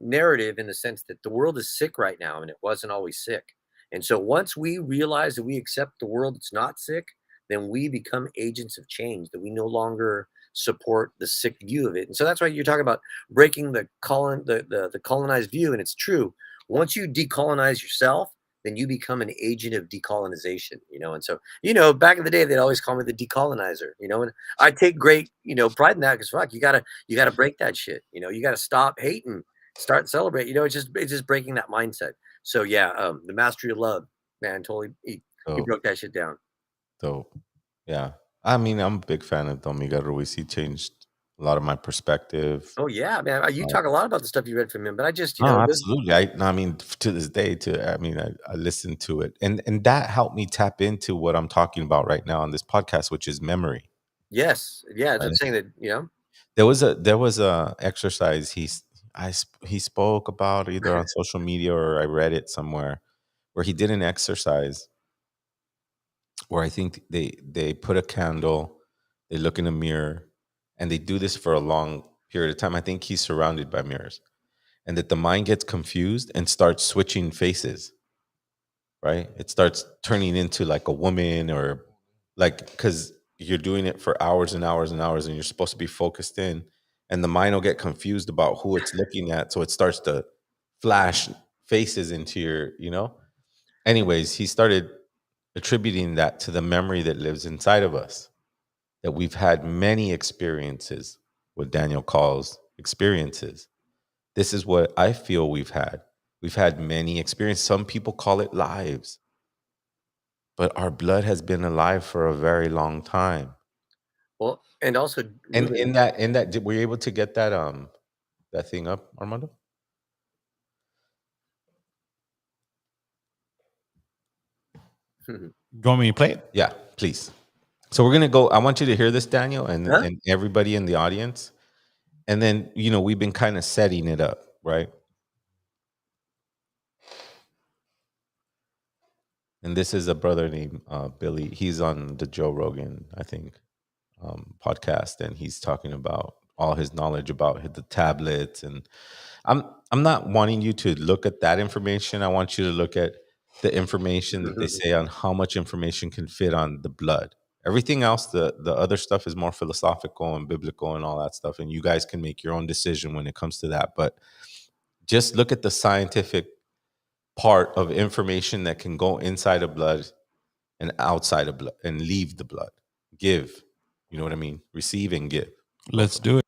narrative in the sense that the world is sick right now and it wasn't always sick. And so once we realize that we accept the world that's not sick, then we become agents of change, that we no longer support the sick view of it. And so that's why you're talking about breaking the colonized view. And it's true. Once you decolonize yourself, then you become an agent of decolonization, And so, back in the day, they'd always call me the decolonizer, and I take great, pride in that, because fuck, you gotta break that shit, you gotta stop hating, start celebrate, it's just breaking that mindset. So yeah, the Mastery of Love, man, totally, he broke that shit down. So, yeah. I mean, I'm a big fan of Don Miguel Ruiz. He changed a lot of my perspective. Oh yeah, man. You talk a lot about the stuff you read from him, but I just, absolutely. I mean, to this day, I listen to it, and that helped me tap into what I'm talking about right now on this podcast, which is memory. Yes, yeah. Right? I'm saying that, there was a exercise he spoke about either on social media or I read it somewhere, where he did an exercise where I think they put a candle, they look in a mirror, and they do this for a long period of time. I think he's surrounded by mirrors, and that the mind gets confused and starts switching faces, right? It starts turning into like a woman, or like, because you're doing it for hours and hours and hours and you're supposed to be focused in, and the mind will get confused about who it's looking at, so it starts to flash faces into your. Anyways, he started attributing that to the memory that lives inside of us, that we've had many experiences, what Daniel calls experiences. This is what I feel we've had. We've had many experiences. Some people call it lives, but our blood has been alive for a very long time. Well, and also, and in that, were you able to get that thing up, Armando? You want me to play it? Yeah, please. So we're gonna go. I want you to hear this, Daniel, and everybody in the audience, and then we've been kind of setting it up, right? And this is a brother named Billy. He's on the Joe Rogan, I think, podcast, and he's talking about all his knowledge about the tablets. And I'm not wanting you to look at that information. I want you to look at the information that they say on how much information can fit on the blood. Everything else, the other stuff is more philosophical and biblical and all that stuff, and you guys can make your own decision when it comes to that. But just look at the scientific part of information that can go inside of blood and outside of blood and leave the blood. Give, you know what I mean? Receive and give. Let's do it.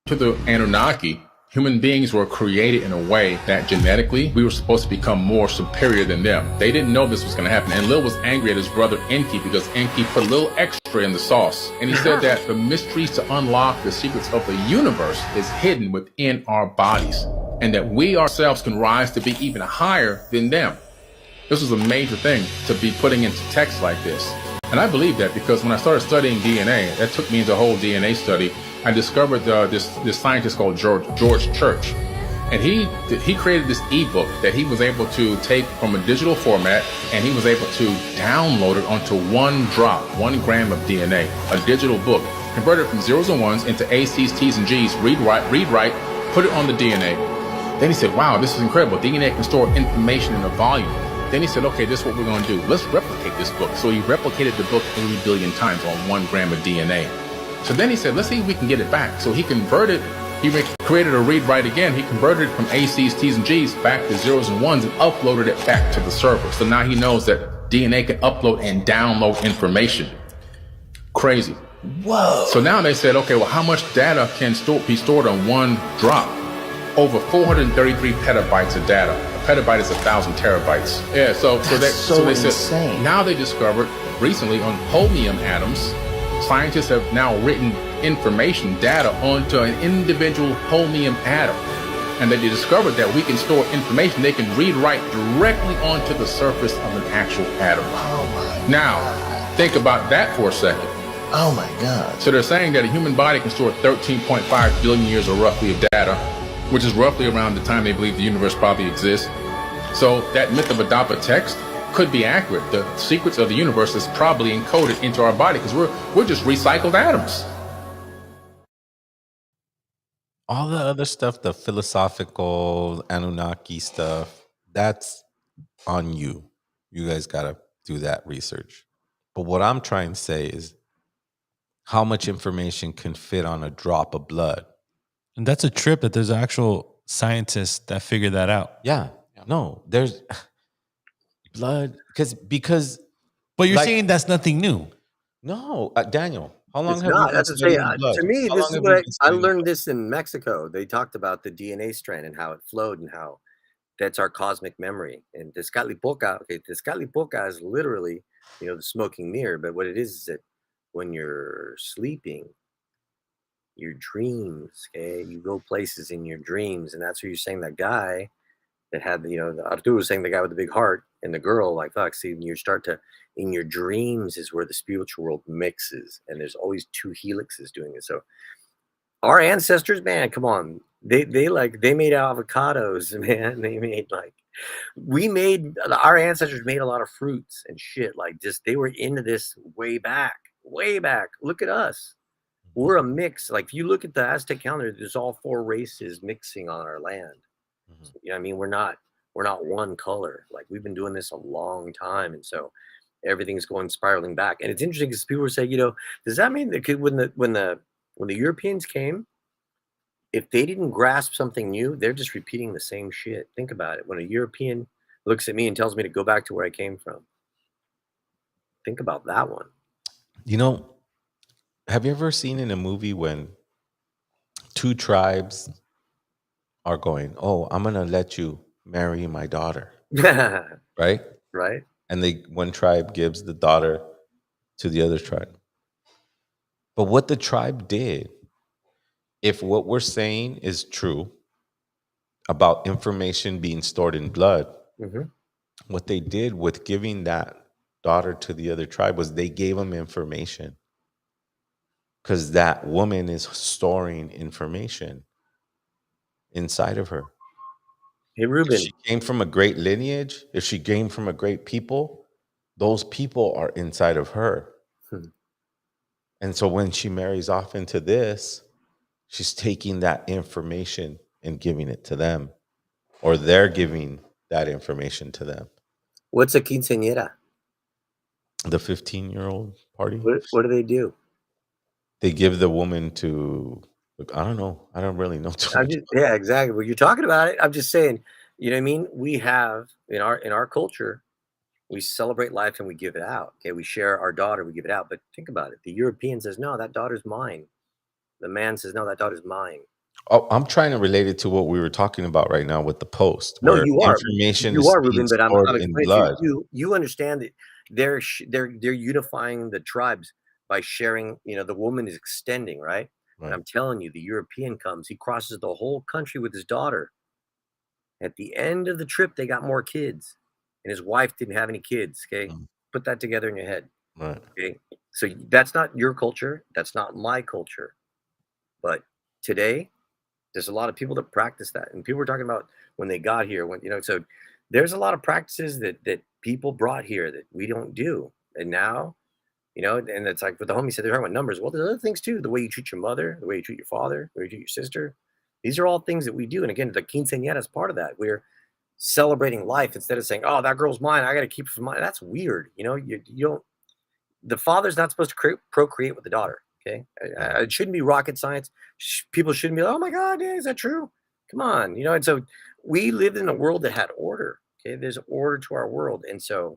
To the Anunnaki, human beings were created in a way that genetically we were supposed to become more superior than them. They didn't know this was going to happen. And Lil was angry at his brother Enki because Enki put a little extra in the sauce. And he said that the mysteries to unlock the secrets of the universe is hidden within our bodies, and that we ourselves can rise to be even higher than them. This was a major thing to be putting into text like this. And I believe that because when I started studying DNA, that took me into a whole DNA study. I discovered this scientist called George Church. And he created this ebook that he was able to take from a digital format, and he was able to download it onto 1 drop, 1 gram of DNA, a digital book, converted it from zeros and ones into ACs, T's, and G's, read, write, put it on the DNA. Then he said, wow, this is incredible. DNA can store information in a volume. Then he said, okay, this is what we're going to do. Let's replicate this book. So he replicated the book 80 billion times on 1 gram of DNA. So then he said, let's see if we can get it back. So he converted, he created a read write again. He converted it from ACs, T's, and G's back to zeros and ones and uploaded it back to the server. So now he knows that DNA can upload and download information. Crazy. Whoa. So now they said, okay, well, how much data can be stored on 1 drop? Over 433 petabytes of data. A petabyte is 1,000 terabytes. Yeah, so they said, insane. Now they discovered recently on holmium atoms, scientists have now written information, data onto an individual holmium atom. And they discovered that we can store information. They can read write directly onto the surface of an actual atom. Oh my now, God. Think about that for a second. Oh my God. So they're saying that a human body can store 13.5 billion years or roughly of data, which is roughly around the time they believe the universe probably exists. So that myth of Adapa text could be accurate. The secrets of the universe is probably encoded into our body because we're just recycled atoms. All the other stuff, the philosophical Anunnaki stuff, that's on you. You guys got to do that research. But what I'm trying to say is how much information can fit on a drop of blood. And that's a trip that there's actual scientists that figure that out. Yeah. No, there's blood because. But you're saying that's nothing new. No, Daniel, how long it's have not. you That's been what studying blood? To me, How this long is have what you I been learned studying this in Mexico. They talked about the DNA strand and how it flowed and how that's our cosmic memory. And Tezcatlipoca is literally, the smoking mirror. But what it is that when you're sleeping, your dreams. Okay, you go places in your dreams, and that's what you're saying. That guy that had, Arturo was saying the guy with the big heart and the girl, like, fuck. See, when you start to, in your dreams is where the spiritual world mixes, and there's always two helixes doing it. So our ancestors, man, come on, they made avocados, man. They made our ancestors made a lot of fruits and shit. Like, just they were into this way back, way back. Look at us. We're a mix. Like, if you look at the Aztec calendar, there's all 4 races mixing on our land. So, you know what I mean? We're not one color. Like, we've been doing this a long time, and so everything's going spiraling back. And it's interesting because people say, does that mean that when the Europeans came, if they didn't grasp something new, they're just repeating the same shit. Think about it. When a European looks at me and tells me to go back to where I came from, think about that one. Have you ever seen in a movie when 2 tribes are going, "Oh, I'm going to let you marry my daughter." Right? Right. And one tribe gives the daughter to the other tribe. But what the tribe did, if what we're saying is true about information being stored in blood, what they did with giving that daughter to the other tribe was they gave them information, because that woman is storing information inside of her. Hey, Ruben. If she came from a great lineage, if she came from a great people, those people are inside of her. And so when she marries off into this, she's taking that information and giving it to them, or they're giving that information to them. What's a quinceañera? The 15-year-old party. What do they do? They give the woman to, I don't know. I don't really know too much. Yeah, exactly. Well, you're talking about it. I'm just saying, you know what I mean? We have in our culture, we celebrate life and we give it out. Okay, we share our daughter, we give it out. But think about it. The European says, no, that daughter's mine. The man says, no, that daughter's mine. Oh, I'm trying to relate it to what we were talking about right now with the post. No, you are. Information you is are, Ruben, but I'm in blood. You understand that they're unifying the tribes by sharing. The woman is extending, right? And I'm telling you, the European comes, he crosses the whole country with his daughter. At the end of the trip, they got more kids, and his wife didn't have any kids. Okay, put that together in your head. Right. Okay, so that's not your culture. That's not my culture. But today, there's a lot of people that practice that, and people were talking about when they got here. So there's a lot of practices that people brought here that we don't do, and now. And it's like what the homie said, they're talking about numbers. Well, there's other things too. The way you treat your mother, the way you treat your father, the way you treat your sister. These are all things that we do. And again, the quinceañera is part of that. We're celebrating life instead of saying, oh, that girl's mine, I got to keep her for mine. That's weird. You don't, the father's not supposed to procreate with the daughter. Okay. It shouldn't be rocket science. People shouldn't be like, oh my God, yeah, is that true? Come on. And so we lived in a world that had order. Okay. There's order to our world. And so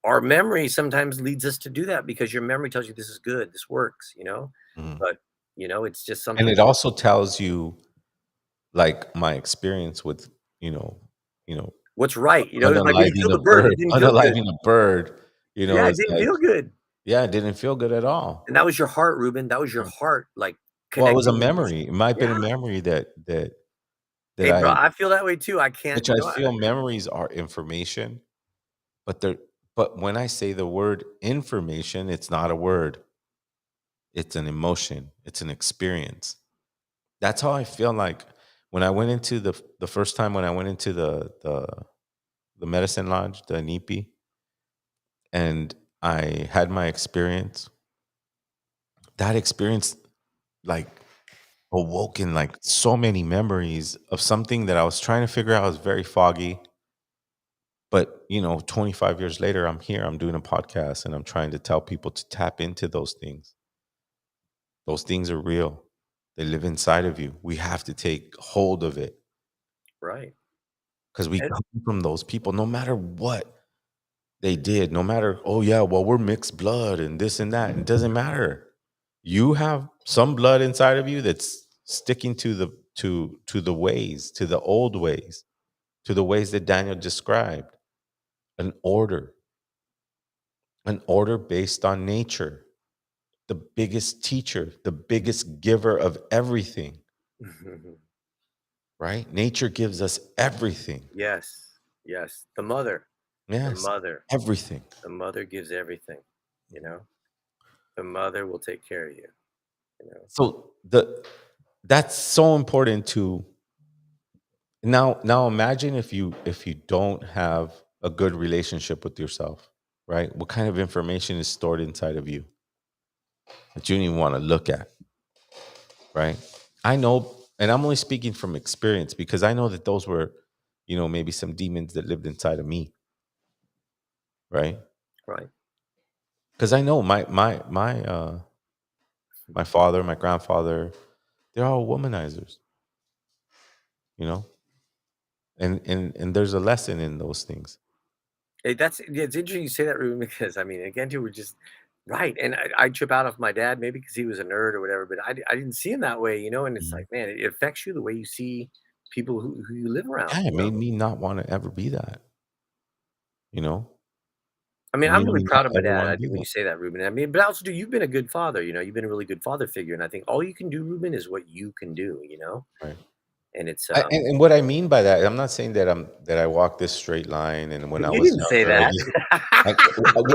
our memory sometimes leads us to do that because your memory tells you this is good, this works, but it's just something. And it also tells you, like my experience with, what's right. unaliving a bird. Unaliving a bird, yeah, it didn't feel good. Yeah, it didn't feel good at all. And that was your heart, Ruben. That was your heart, like. Well, it was a memory. It might have been a memory that hey, bro, I feel that way too. I can't. Which I feel memories are information, but when I say the word information, it's not a word. It's an emotion. It's an experience. That's how I feel like when I went into the first time when I went into the medicine lodge, the NEPI, and I had my experience. That experience, like, awoken like so many memories of something that I was trying to figure out. It was very foggy. But, 25 years later, I'm here, I'm doing a podcast, and I'm trying to tell people to tap into those things. Those things are real. They live inside of you. We have to take hold of it. Right. Because we come from those people, no matter what they did, no matter, oh yeah, well, we're mixed blood and this and that. It doesn't matter. You have some blood inside of you that's sticking to the ways, to the old ways, to the ways that Daniel described. An order based on nature. the biggest teacher, the biggest giver of everything. Right? Nature gives us everything. Yes. The mother. Yes. The mother. Everything. The mother gives everything. You know, the mother will take care of you. You know. So that's so important to. Now imagine if you don't have a good relationship with yourself, right? What kind of information is stored inside of you that you don't even want to look at, right? I know, and I'm only speaking from experience because I know that those were, maybe some demons that lived inside of me, right? Right. Because I know my father, my grandfather, they're all womanizers, and there's a lesson in those things. Hey, it's interesting you say that, Ruben, because I mean, again, you were just right, and I trip out of my dad maybe because he was a nerd or whatever, but I didn't see him that way, and it's like, man, it affects you the way you see people who you live around. Yeah, it made me not want to ever be that. I mean, I'm really proud of my dad. When you say that, Ruben. I mean, but also, you've been a good father. You've been a really good father figure, and I think all you can do, Ruben, is what you can do. Right. And it's and what I mean by that, I'm not saying that I walk this straight line. And when I was didn't say that.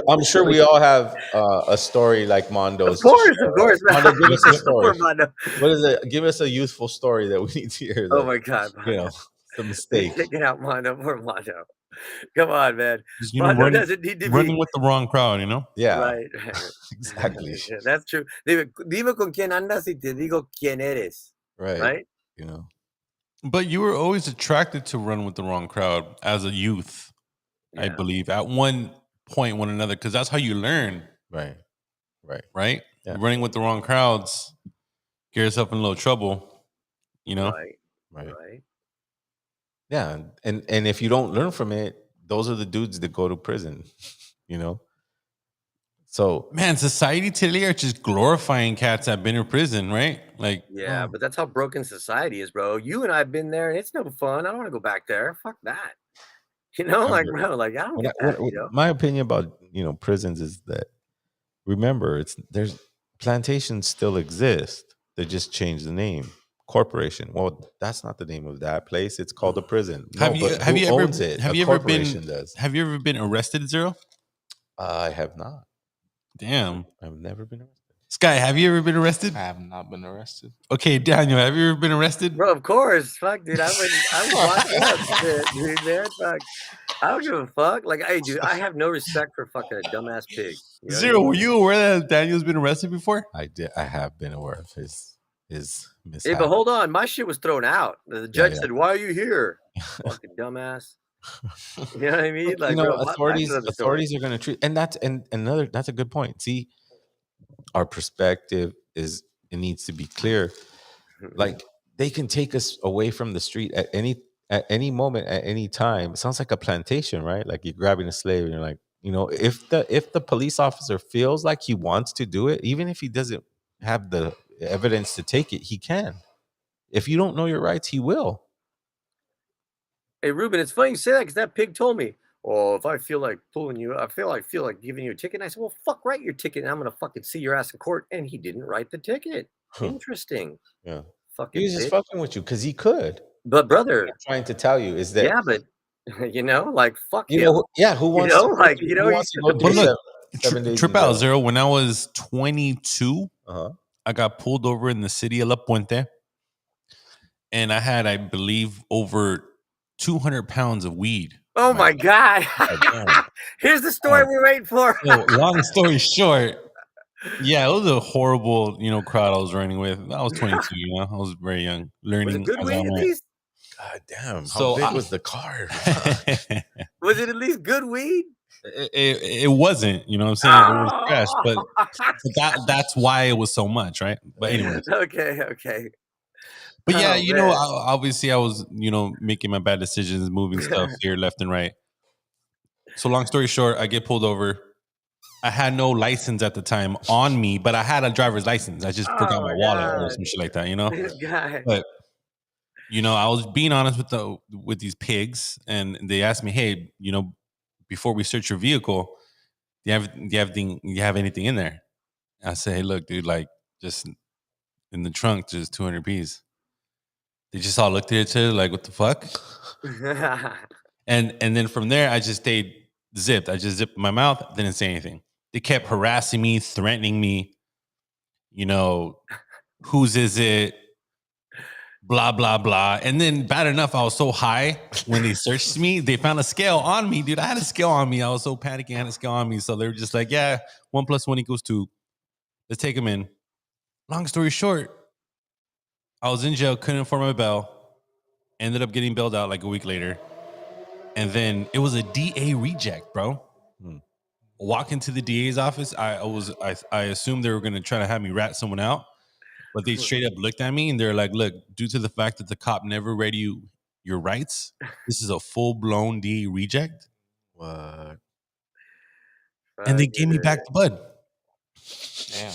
I'm sure we all have a story like Mondo's. Of course. Mondo, give us a story. What is it? Give us a youthful story that we need to hear. Oh my God, Mondo. Some mistake. Get out, Mondo. Poor Mondo. Come on, man. Just, Mondo doesn't need to running with the wrong crowd, Yeah. Right. Exactly. That's true. Dime con quién andas y te digo quién eres. Right. But you were always attracted to run with the wrong crowd as a youth, I believe, at one point, one another, because that's how you learn. Right. Right? Yeah. Running with the wrong crowds, get yourself in a little trouble, Right. Yeah. And if you don't learn from it, those are the dudes that go to prison, So, man, society today are just glorifying cats that have been in prison, right? Like, yeah, but that's how broken society is, bro. You and I've been there, and it's no fun. I don't want to go back there. Fuck that. Like, bro, like I don't get that. My opinion about prisons is that, remember, there's plantations still exist. They just changed the name. Corporation. Well, that's not the name of that place. It's called a prison. Have you ever been arrested, Zero? I have not. Damn. I've never been arrested. Sky, have you ever been arrested? I have not been arrested. Okay, Daniel, have you ever been arrested? Bro, of course. Fuck, dude. I would watch that shit, dude, man. Fuck. I don't give a fuck. Like, hey, dude, I have no respect for fucking a dumbass pig. Zero, were you aware that Daniel's been arrested before? I did. I have been aware of his mishap. Hey, but hold on. My shit was thrown out. The judge said, "Why are you here?" Fucking dumbass. You know what I mean? Like, authorities are going to treat, and that's a good point. See, our perspective it needs to be clear. Like, they can take us away from the street at any moment, at any time. It sounds like a plantation, right? Like you're grabbing a slave, and you're like, if the police officer feels like he wants to do it, even if he doesn't have the evidence to take it, he can. If you don't know your rights, he will. Hey, Ruben, it's funny you say that because that pig told me, "Oh, if I feel like pulling you, I feel like giving you a ticket." And I said, "Well, fuck, write your ticket, and I'm gonna fucking see your ass in court." And he didn't write the ticket. Interesting. Yeah. Fucking. He was just fucking with you because he could. But brother, what I'm trying to tell you is that but like fuck you him. know, yeah. Who wants to like who wants to go do look, 7 days? Trip out, Zero. When I was 22, I got pulled over in the city of La Puente, and I had, I believe, over 200 pounds of weed. Oh my God. Here's the story we're waiting for. So, long story short, yeah, it was a horrible, crowd I was running with. I was 22, I was very young, learning. Was it good weed at least? God damn. So how big was the car? Was it at least good weed? It wasn't, you know what I'm saying? It was fresh, but that's why it was so much, right? But anyway. Okay. But yeah, obviously I was, making my bad decisions, moving stuff here left and right. So long story short, I get pulled over. I had no license at the time on me, but I had a driver's license. I just forgot my wallet or some shit like that, This guy. But I was being honest with these pigs, and they asked me, "Hey, before we search your vehicle, do you have anything in there?" I said, hey, look, dude, like just in the trunk, just 200 P's. They just all looked at each other like, what the fuck? And then from there, I just stayed zipped. I just zipped my mouth, didn't say anything. They kept harassing me, threatening me, you know, whose is it? Blah, blah, blah. And then bad enough, I was so high when they searched me, they found a scale on me, dude. I had a scale on me. I was so panicking, I had a scale on me. So they were just like, yeah, 1 + 1 = 2. Let's take him in. Long story short, I was in jail, couldn't afford my bail. Ended up getting bailed out like a week later. And then it was a DA reject, bro. Walk into the DA's office. I assumed they were going to try to have me rat someone out, but they straight up looked at me and they're like, look, due to the fact that the cop never read you your rights, this is a full-blown DA reject. What? And they gave me back the bud. Damn.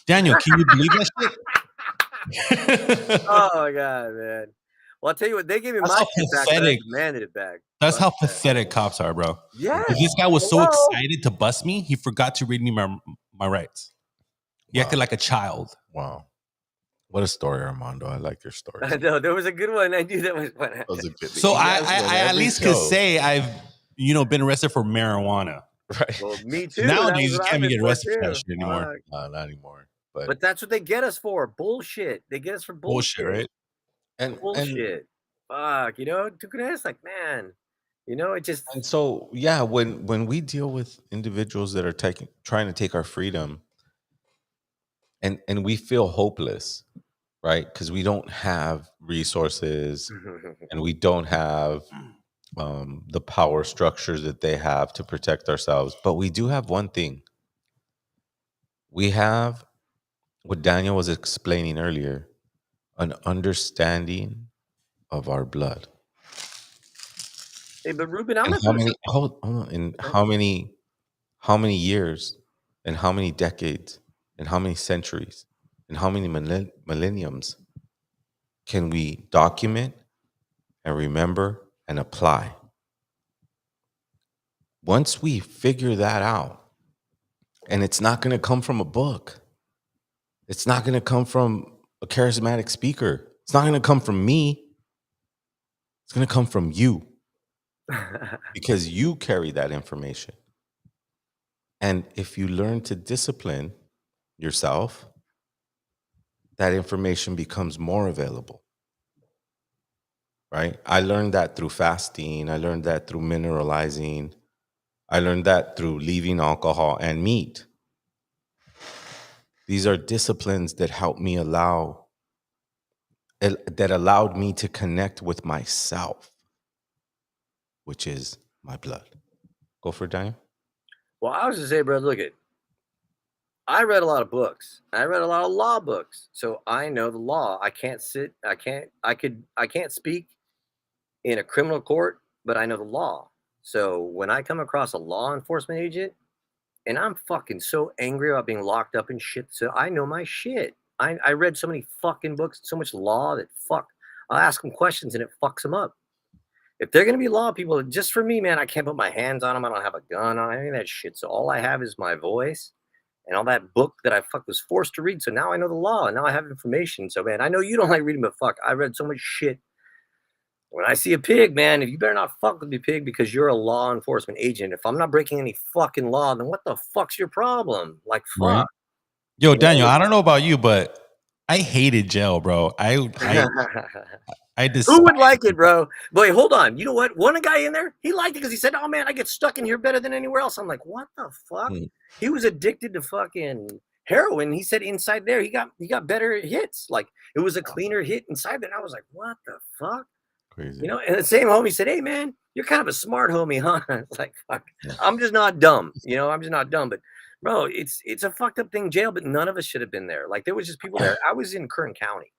Daniel, can you believe that shit? Oh my god, man. Well, I'll tell you what, they gave me That's my how shit back, but I pathetic. demanded it back. That's how pathetic cops are, bro. Yeah. If this guy was so Hello? excited to bust me, he forgot to read me my rights. He acted like a child. Wow. What a story, Armando. I like your story. I know, there was a good one. I knew that was one. That was a good So I at least could say I've been arrested for marijuana. Right. Well, me too. Nowadays you That's what can't I've even get been arrested for too. that shit anymore. No, not anymore. But But that's what they get us for. Bullshit. They get us for bullshit. Bullshit, right? and Bullshit. Fuck, you know, it's like, man, you know, it just and so yeah, when we deal with individuals that are trying to take our freedom, and we feel hopeless, right? Because we don't have resources and we don't have the power structures that they have to protect ourselves. But we do have one thing. We have what Daniel was explaining earlier, an understanding of our blood. Hey, but Ruben, I'm And not how many hold on, and how many years and how many decades and how many centuries and how many millenniums can we document and remember and apply? Once we figure that out, and it's not going to come from a book, it's not going to come from a charismatic speaker, it's not going to come from me, it's going to come from you, because you carry that information. And if you learn to discipline yourself, that information becomes more available, right? I learned that through fasting. I learned that through mineralizing. I learned that through leaving alcohol and meat. These are disciplines that helped me allowed me to connect with myself, which is my blood. Go for it, Daniel. Well, I was to say, bro, look I read a lot of books. I read a lot of law books. So I know the law. I can't speak in a criminal court, but I know the law. So when I come across a law enforcement agent and I'm fucking so angry about being locked up and shit, so I know my shit. I read so many fucking books, so much law that I'll ask them questions and it fucks them up. If they're going to be law people, just for me, man, I can't put my hands on them. I don't have a gun on any of that shit. So all I have is my voice and all that book that I was forced to read. So now I know the law and now I have information. So, man, I know you don't like reading, but fuck, I read so much shit. When I see a pig, man, if you better not fuck with me, pig, because you're a law enforcement agent. If I'm not breaking any fucking law, then what the fuck's your problem? Like, fuck. Right. Yo, Daniel, I don't know about you, but I hated jail, bro. I Who would like it, bro? Boy, hold on. You know what? One guy in there, he liked it because he said, "Oh man, I get stuck in here better than anywhere else." I'm like, what the fuck? He was addicted to fucking heroin. He said inside there, he got better hits. Like it was a cleaner hit inside there. And I was like, what the fuck? Crazy. You know, and the same homie said, "Hey man, you're kind of a smart homie, huh?" It's like, fuck. I'm just not dumb. You know, I'm just not dumb. But bro, it's a fucked up thing, jail, but none of us should have been there. Like there was just people there. I was in Kern County.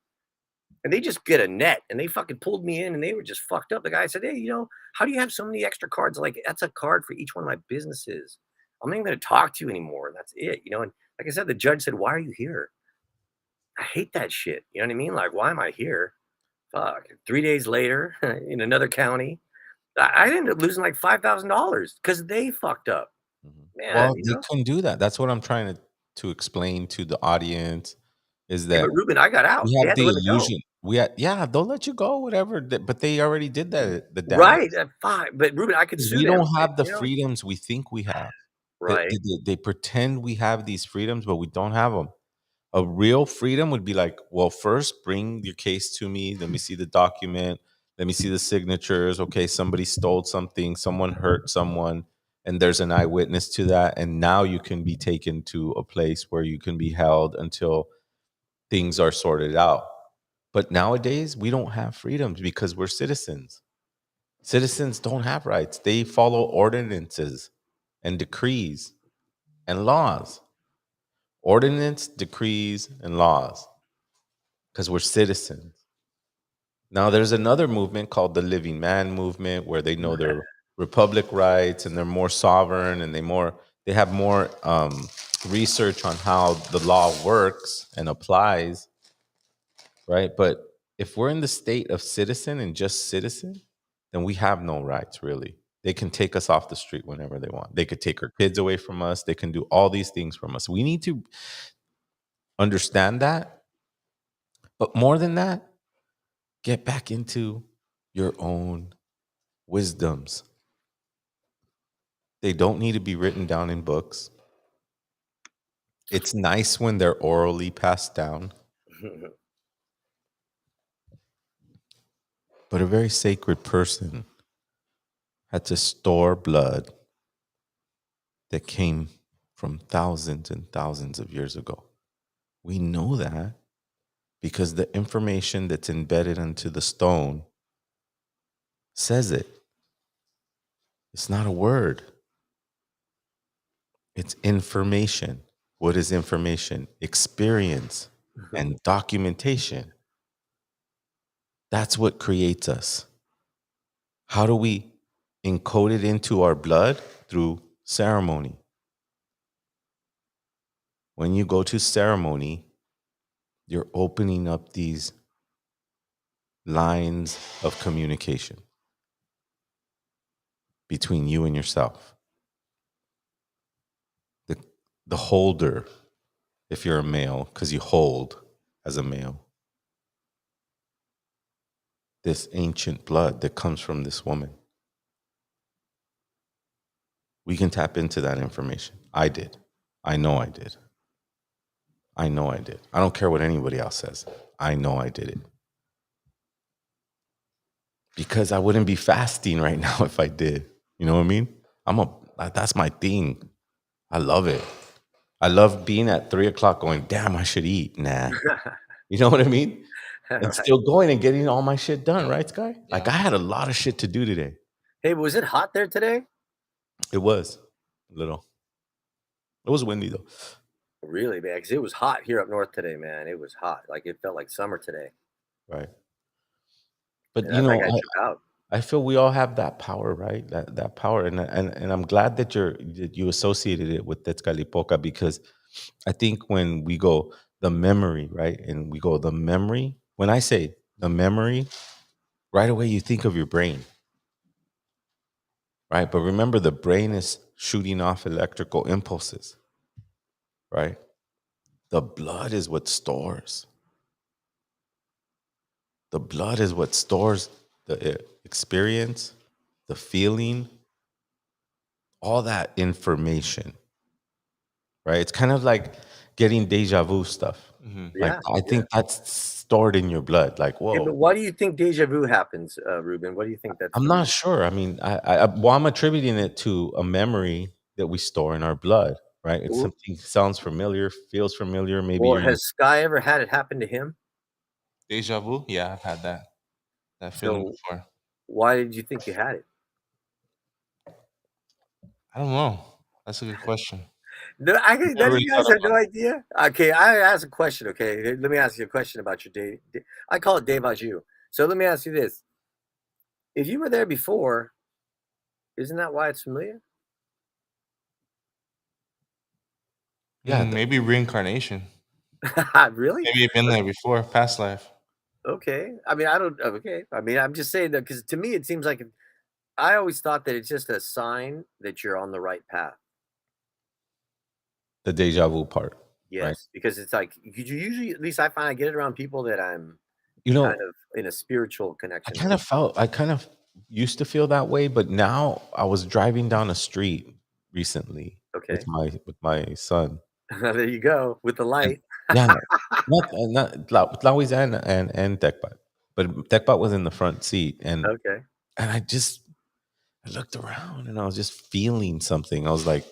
And they just get a net and they fucking pulled me in and they were just fucked up. The guy said, "Hey, you know, how do you have so many extra cards?" Like, that's a card for each one of my businesses. I'm not even going to talk to you anymore. That's it. You know, and like I said, the judge said, "Why are you here?" I hate that shit. You know what I mean? Like, why am I here? Fuck. 3 days later in another county, I ended up losing like $5,000 because they fucked up. Man, well, they couldn't do that. That's what I'm trying to explain to the audience is Hey, that but Ruben, I got out. we They have had to the let me go. illusion. They'll let you go, whatever. But they already did that. The damage. Right. Fine. But Ruben, I could sue We them. don't have the You know? freedoms we think we have. Right. They pretend we have these freedoms, but we don't have them. A real freedom would be like, well, first bring your case to me. Let me see the document. Let me see the signatures. Okay, somebody stole something. Someone hurt someone. And there's an eyewitness to that. And now you can be taken to a place where you can be held until things are sorted out. But nowadays, we don't have freedoms because we're citizens. Citizens don't have rights. They follow ordinances and decrees and laws. Ordinance, decrees, and laws. Because we're citizens. Now, there's another movement called the Living Man movement where they know their republic rights and they're more sovereign and they have more research on how the law works and applies, right? But if we're in the state of citizen and just citizen, then we have no rights, really. They can take us off the street whenever they want. They could take our kids away from us. They can do all these things from us. We need to understand that. But more than that, get back into your own wisdoms. They don't need to be written down in books. It's nice when they're orally passed down. But a very sacred person had to store blood that came from thousands and thousands of years ago. We know that because the information that's embedded into the stone says it. It's not a word. It's information. What is information? Experience and documentation. That's what creates us. How do we encode it into our blood? Through ceremony. When you go to ceremony, you're opening up these lines of communication between you and yourself. The holder, if you're a male, because you hold as a male, this ancient blood that comes from this woman. We can tap into that information. I did. I know I did. I know I did. I don't care what anybody else says. I know I did it. Because I wouldn't be fasting right now if I did. You know what I mean? That's my thing. I love it. I love being at 3:00 going, damn, I should eat. Nah. You know what I mean? And Right. still going and getting all my shit done, right, Sky? Yeah. Like I had a lot of shit to do today. Hey, was it hot there today? It was a little. It was windy though. Really, man, because it was hot here up north today, man. It was hot. Like it felt like summer today. Right. But And you know, I got you out. I feel we all have that power, right? That power, and I'm glad that you associated it with Tetzcalipoca, because I think when we go the memory, right, and we go the memory. When I say the memory, right away you think of your brain, right? But remember, the brain is shooting off electrical impulses, right? The blood is what stores. The blood is what stores the experience, the feeling, all that information, right? It's kind of like getting deja vu stuff. Mm-hmm. Like, Yeah, I think that's stored in your blood. Like, Hey, but whoa. why do you think deja vu happens, Ruben? What do you think that's? I'm not sure. I mean, I'm attributing it to a memory that we store in our blood, right? It's Ooh. something sounds familiar, feels familiar. Maybe Or you're has Sky ever had it happen to him? Deja vu? Yeah, I've had that feeling So before. why did you think you had it? I don't know. That's a good question. No, Never you really guys thought have no idea. Okay, I ask a question. Okay, let me ask you a question about your day. I call it deja vu. So let me ask you this: if you were there before, isn't that why it's familiar? Yeah, Maybe reincarnation. Really? Maybe you've been there before, past life. Okay. I mean, I don't. Okay. I mean, I'm just saying that because to me, it seems like I always thought that it's just a sign that you're on the right path. the deja vu part. right? Yes, because it's like you usually, at least I find I get it around people that I'm You know, kind of in a spiritual I connection with. kind of used to feel that way, but now I was driving down a street recently Okay. with my son. There you go with the And light. yeah, not Tlawi's and Tekpat, but Tekpat was in the front seat, Okay. and I looked around and I was just feeling something. I was like,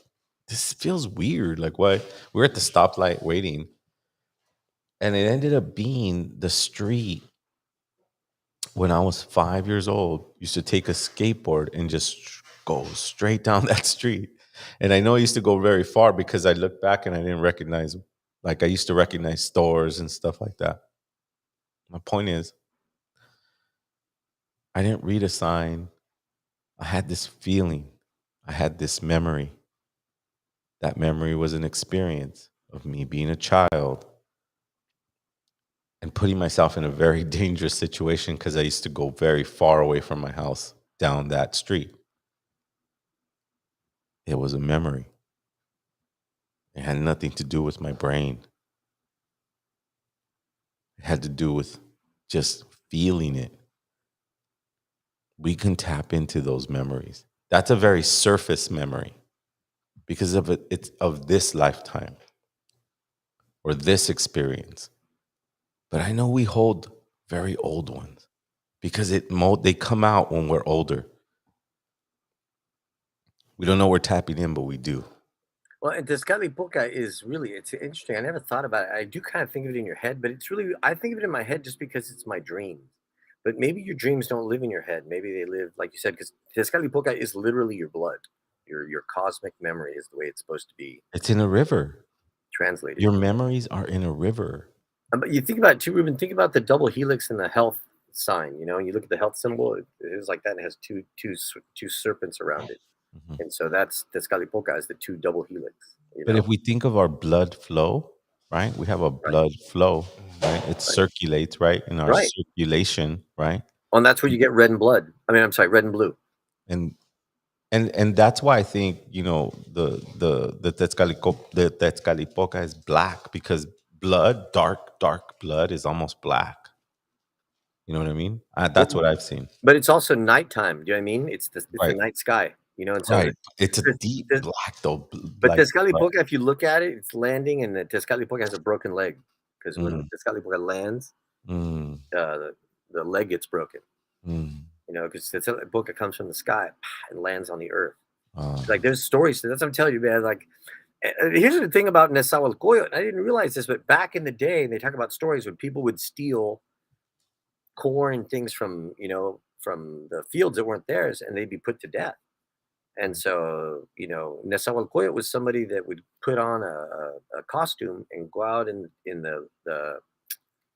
this feels weird. Like what? We're at the stoplight waiting, and it ended up being the street when I was 5 years old. Used to take a skateboard and just go straight down that street. And I know I used to go very far because I looked back and I didn't recognize, like I used to recognize stores and stuff like that. My point is, I didn't read a sign. I had this feeling. I had this memory. That memory was an experience of me being a child and putting myself in a very dangerous situation because I used to go very far away from my house down that street. It was a memory. It had nothing to do with my brain. It had to do with just feeling it. We can tap into those memories. That's a very surface memory because of it's of this lifetime or this experience. But I know we hold very old ones because they come out when we're older. We don't know we're tapping in, but we do. Well, and Tezcatlipoca is really, it's interesting. I never thought about it. I do kind of think of it in your head, but it's really, I think of it in my head just because it's my dreams. But maybe your dreams don't live in your head. Maybe they live, like you said, because Tezcatlipoca is literally your blood. Your cosmic memory is the way it's supposed to be It's in a river. translated. Your memories are in a river. But you think about it too, Ruben. Think about the double helix in the health sign. You know, and you look at the health symbol. It is like that, and it has two serpents around it. Mhm. And so that's Tezcatlipoca is the two double helix. You But know? if we think of our blood flow, right? We have a blood flow, right? It circulates, right? In our Right. circulation, right? Well, and that's where you get red and blood. I mean, I'm sorry, red and blue. And that's why I think, you know, the Tezcatlipoca is black because blood, dark blood is almost black. You know what I mean? That's what I've seen. But it's also nighttime. Do you know what I mean? It's the Right. night sky. You know, and so Right. It's a deep the- black though. but Like, Tezcatlipoca, if you look at it, it's landing, and the Tezcatlipoca has a broken leg because when Tezcatlipoca lands, mm, the leg gets broken. mm, You know, because Tezcatlipoca comes from the sky and lands on the earth. uh, Like there's stories. That's what I'm telling you, man. Like, here's the thing about Nezahualcóyotl. I didn't realize this, but back in the day, they talk about stories when people would steal corn and things from from the fields that weren't theirs, and they'd be put to death. And so, Nezahualcóyotl was somebody that would put on a costume and go out in the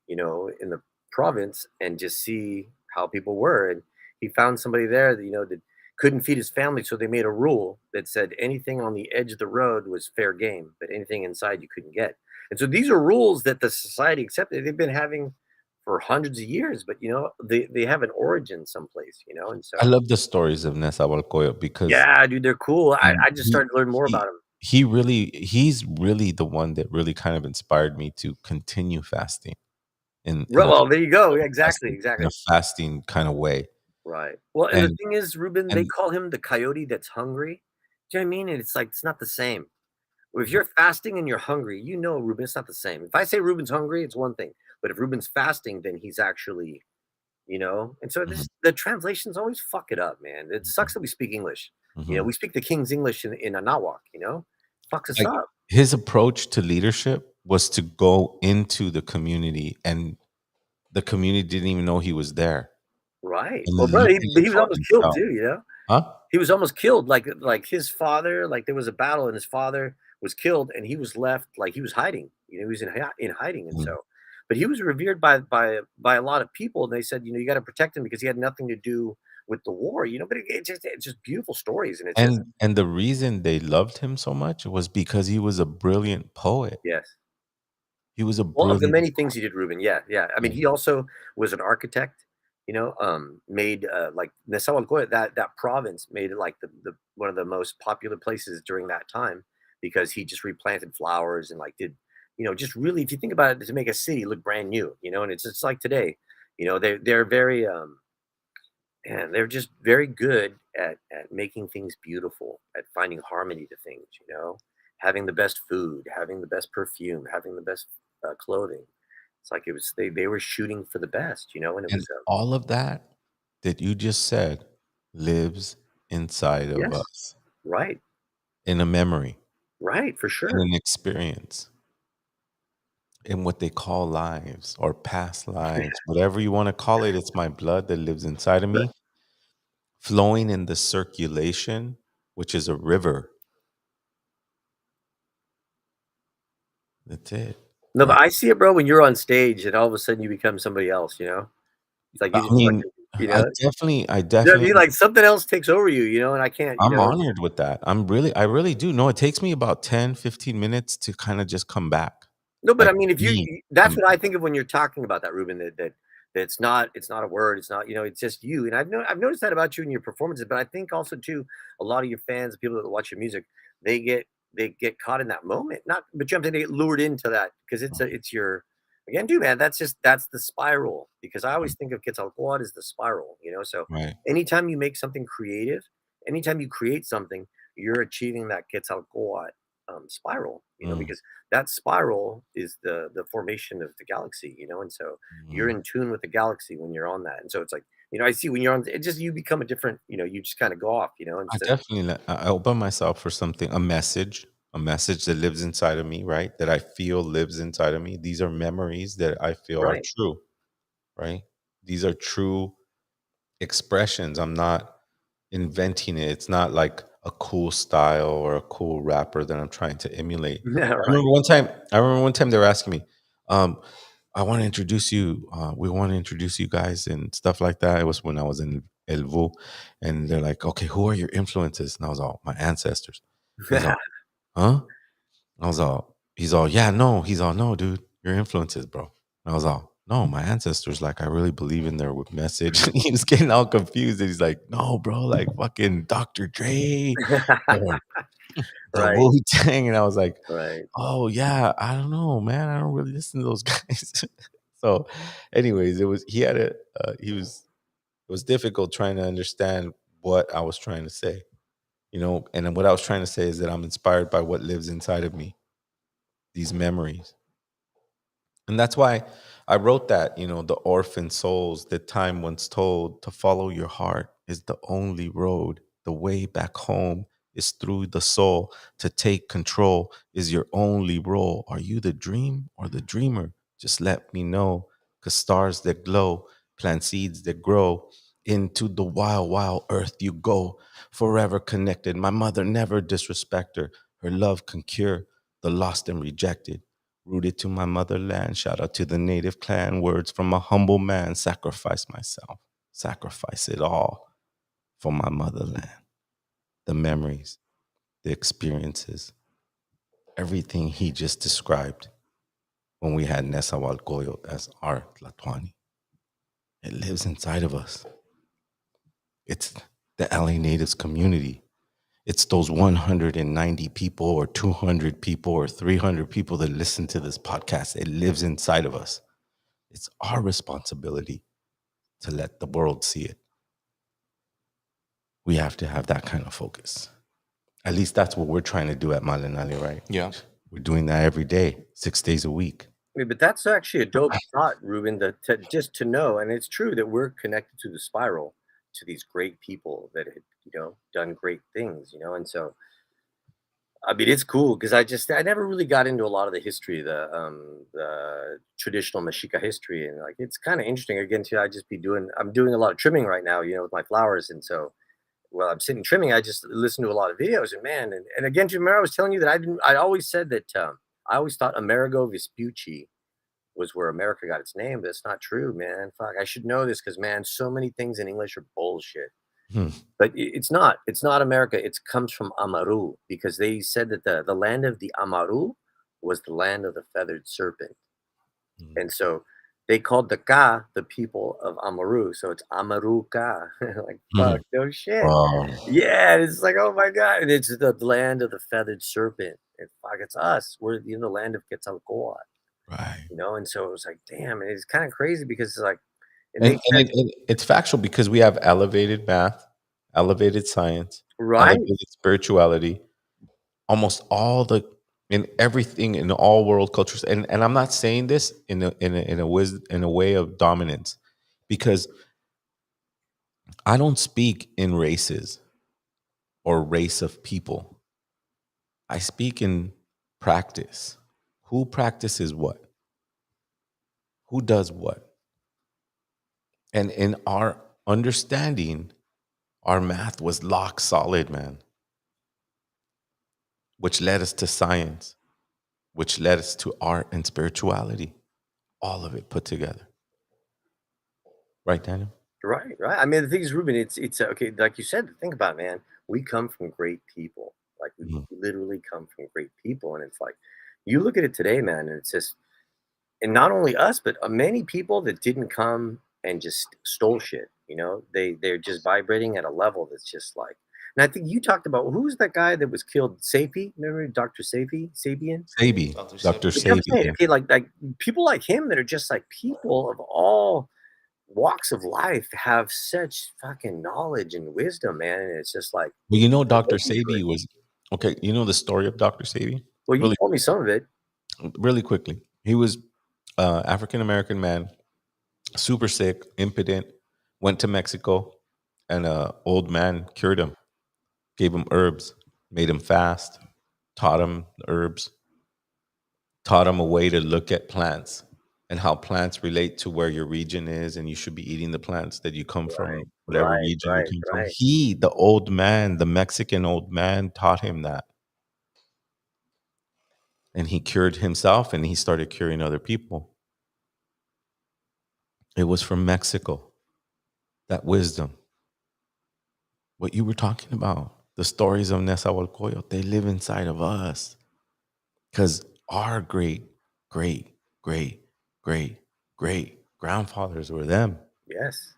in the province and just see how people were. And he found somebody there that that couldn't feed his family, so they made a rule that said anything on the edge of the road was fair game, but anything inside you couldn't get. And so these are rules that the society accepted. They've been having for hundreds of years, but they have an origin someplace, and so I love the stories of Nezahualcóyotl because yeah, dude, they're cool. I just he, started to learn more he, about them. he's really the one that really kind of inspired me to continue fasting Well, there you go. Yeah, exactly. in a fasting kind of way. Right. Well, and the And thing is, Ruben, they and call him the coyote that's hungry. Do you know what I mean? And it's like it's not the same. If you're fasting and you're hungry, Ruben, it's not the same. If I say Ruben's hungry, it's one thing. But if Ruben's fasting, then he's actually, And so the translations always fuck it up, man. It sucks that we speak English. We speak the King's English in Anahuac, fucks us like up. his approach to leadership was to go into the community, and the community didn't even know he was there. Right. And Well, brother, leading he it was for almost killed himself. too, Huh? He was almost killed. Like his father, like there was a battle and his father was killed and he was left, like he was hiding. He was in hiding. And so, but he was revered by a lot of people. And they said, you got to protect him because he had nothing to do with the war, but it's just beautiful stories. And the reason they loved him so much was because he was a brilliant poet. Yes. He was a Well, of the brilliant many things he did, Ruben. Yeah. Yeah. I mean, he also was an architect, made like Nezahualcóyotl, that province made it like the one of the most popular places during that time because he just replanted flowers and like did, just really, if you think about it, to make a city look brand new, and it's just like today, they're very and they're just very good at making things beautiful, at finding harmony to things, having the best food, having the best perfume, having the best clothing. It's like they were shooting for the best, and it And was all of that you just said lives inside of yes, us right, in a memory, right, for in sure. an experience, in what they call lives or past lives, whatever you want to call it. It's my blood that lives inside of me, flowing in the circulation, which is a river. That's it. No, but I see it, bro, when you're on stage and all of a sudden you become somebody else, It's like I you mean, you I know? definitely, I You know what I mean? definitely, Like something else takes over you, and I can't, I'm honored with that. I really do. No, it takes me about 10, 15 minutes to kind of just come back. No, but Like I mean, if me, that's come what I think of when you're talking about that, Ruben, that it's not a word, it's not, it's just you. And I've noticed that about you in your performances, but I think also too, a lot of your fans, people that watch your music, they get caught in that moment. Not, but you have to get lured into that because it's your again, dude, man. That's the spiral. Because I always think of Quetzalcoatl as the spiral, So right. anytime you make something creative, anytime you create something, you're achieving that Quetzalcoatl spiral, Mm, because that spiral is the formation of the galaxy, and so you're mm. in tune with the galaxy when you're on that. And so it's like, I see when you're on it, just you become a different, you just kind of go off, I instead. definitely, I open myself for something, a message that lives inside of me, right? That I feel lives inside of me. These are memories that I feel are Right. true, right? These are true expressions. I'm not inventing it. It's not like a cool style or a cool rapper that I'm trying to emulate. Yeah, I right. remember one time. I remember one time they were asking me, "I want to introduce you. We want to introduce you guys and stuff like that." It was when I was in El Vu, and they're like, "Okay, who are your influences?" And I was all, "My ancestors." He's all, "Huh?" I was all, he's all, "Yeah, no." He's all, "No, dude, your influences, bro." And I was all, "No, my ancestors. Like, I really believe in their message." He was getting all confused, and he's like, "No, bro, like fucking Dr. Dre or the Right, Wu Tang." And I was like, right. "Oh yeah, I don't know, man. I don't really listen to those guys." So, anyways, it was difficult trying to understand what I was trying to say, and then what I was trying to say is that I'm inspired by what lives inside of me, these memories. And that's why I wrote that, the orphan souls that time once told to follow your heart is the only road. The way back home is through the soul. To take control is your only role. Are you the dream or the dreamer? Just let me know. Cause stars that glow plant seeds that grow. Into the wild, wild earth you go. Forever connected. My mother never disrespect her. Her love can cure the lost and rejected. Rooted to my motherland, shout out to the native clan. Words from a humble man, sacrifice myself, sacrifice it all for my motherland. The memories, the experiences, everything he just described when we had Nezahualcóyotl as our Tlatoani. It lives inside of us. It's the LA Natives community. It's those 190 people or 200 people or 300 people that listen to this podcast. It lives inside of us. It's our responsibility to let the world see it. We have to have that kind of focus. At least that's what we're trying to do at Malinali, right? Yeah. We're doing that every day, 6 days a week. I mean, but that's actually a dope thought, Ruben, just to know. And it's true that we're connected to the spiral, to these great people that had, done great things, and so I mean, it's cool because I never really got into a lot of the history, the traditional Mexica history, and like it's kind of interesting. Again, too, I'm doing a lot of trimming right now, with my flowers, and so while I'm sitting trimming, I just listen to a lot of videos, and man, and again, do you remember I was telling you that I always said that I always thought Amerigo Vespucci was where America got its name, but it's not true, man. Fuck, I should know this because man, so many things in English are bullshit. Hmm. But it's not. It's not America. It comes from Amaru because they said that the land of the Amaru was the land of the feathered serpent, and so they called the Ka the people of Amaru. So it's Amaru Ka. Like Hmm. fuck, no shit. Wow. Yeah, it's like oh my god, and it's the land of the feathered serpent, And fuck, it's us. We're in the land of Quetzalcoatl. Right. You know, and so it was like, damn, and it's kind of crazy because it's like, it's factual because we have elevated math, elevated science, right, elevated spirituality, almost all the in everything in all world cultures. And I'm not saying this in a way of dominance, because I don't speak in races or race of people. I speak in practice. Who practices what? Who does what? And in our understanding, our math was lock solid, man, which led us to science, which led us to art and spirituality, all of it put together. Right, Daniel? right. I mean, the thing is, Ruben, it's okay. Like you said, think about it, man. We come from great people. Like we literally come from great people, and it's like you look at it today, man, and it's just, and not only us, but many people that didn't come and just stole shit. You know, they're just vibrating at a level that's just like. And I think you talked about who's that guy that was killed, Sapie? Remember Dr. Sabian? Sabi, Dr. You know what I'm saying? Sabi. Okay, like people like him that are just like people of all walks of life have such fucking knowledge and wisdom, man. And it's just like, Well, you know, Dr. Sabi was okay. You know the story of Dr. Sabi? well, you really, told me some of it. really quickly. He was African American man, super sick, impotent. Went to Mexico, and an old man cured him. Gave him herbs, made him fast, taught him the herbs, taught him a way to look at plants and how plants relate to where your region is, and you should be eating the plants that you come from, whatever region you come from. He, the old man, the Mexican old man, taught him that. And he cured himself, and he started curing other people. It was from Mexico, that wisdom. What you were talking about, the stories of Nezahualcóyotl, they live inside of us. Because our great, great, great, great, great grandfathers were them. Yes.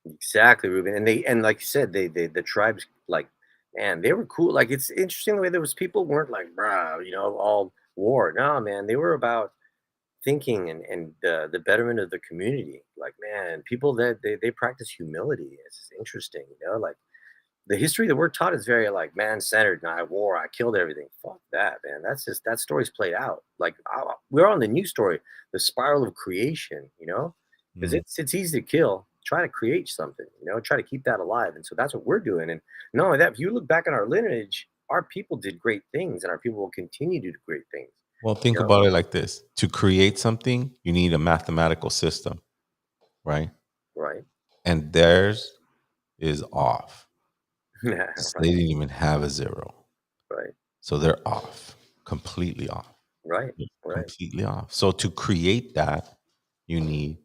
Exactly, Ruben. And like you said, the tribes, like, man, they were cool. Like, it's interesting the way there was people weren't like, bruh, you know, all war. No, man, they were about thinking and the betterment of the community. Like, man, people that they practice humility. It's just interesting, you know, like the history that we're taught is very like man-centered. And I war, I killed everything. Fuck that, man. That's just that story's played out. Like we're on the new story, the spiral of creation. You know, because it's easy to kill. Try to create something. You know, try to keep that alive. And so that's what we're doing. And not only that, if you look back on our lineage, our people did great things, and our people will continue to do great things. Well, think about it like this: to create something, you need a mathematical system, right? Right. And theirs is off. Right. They didn't even have a zero. Right. So they're off, completely off. Right. Completely off. So to create that, you need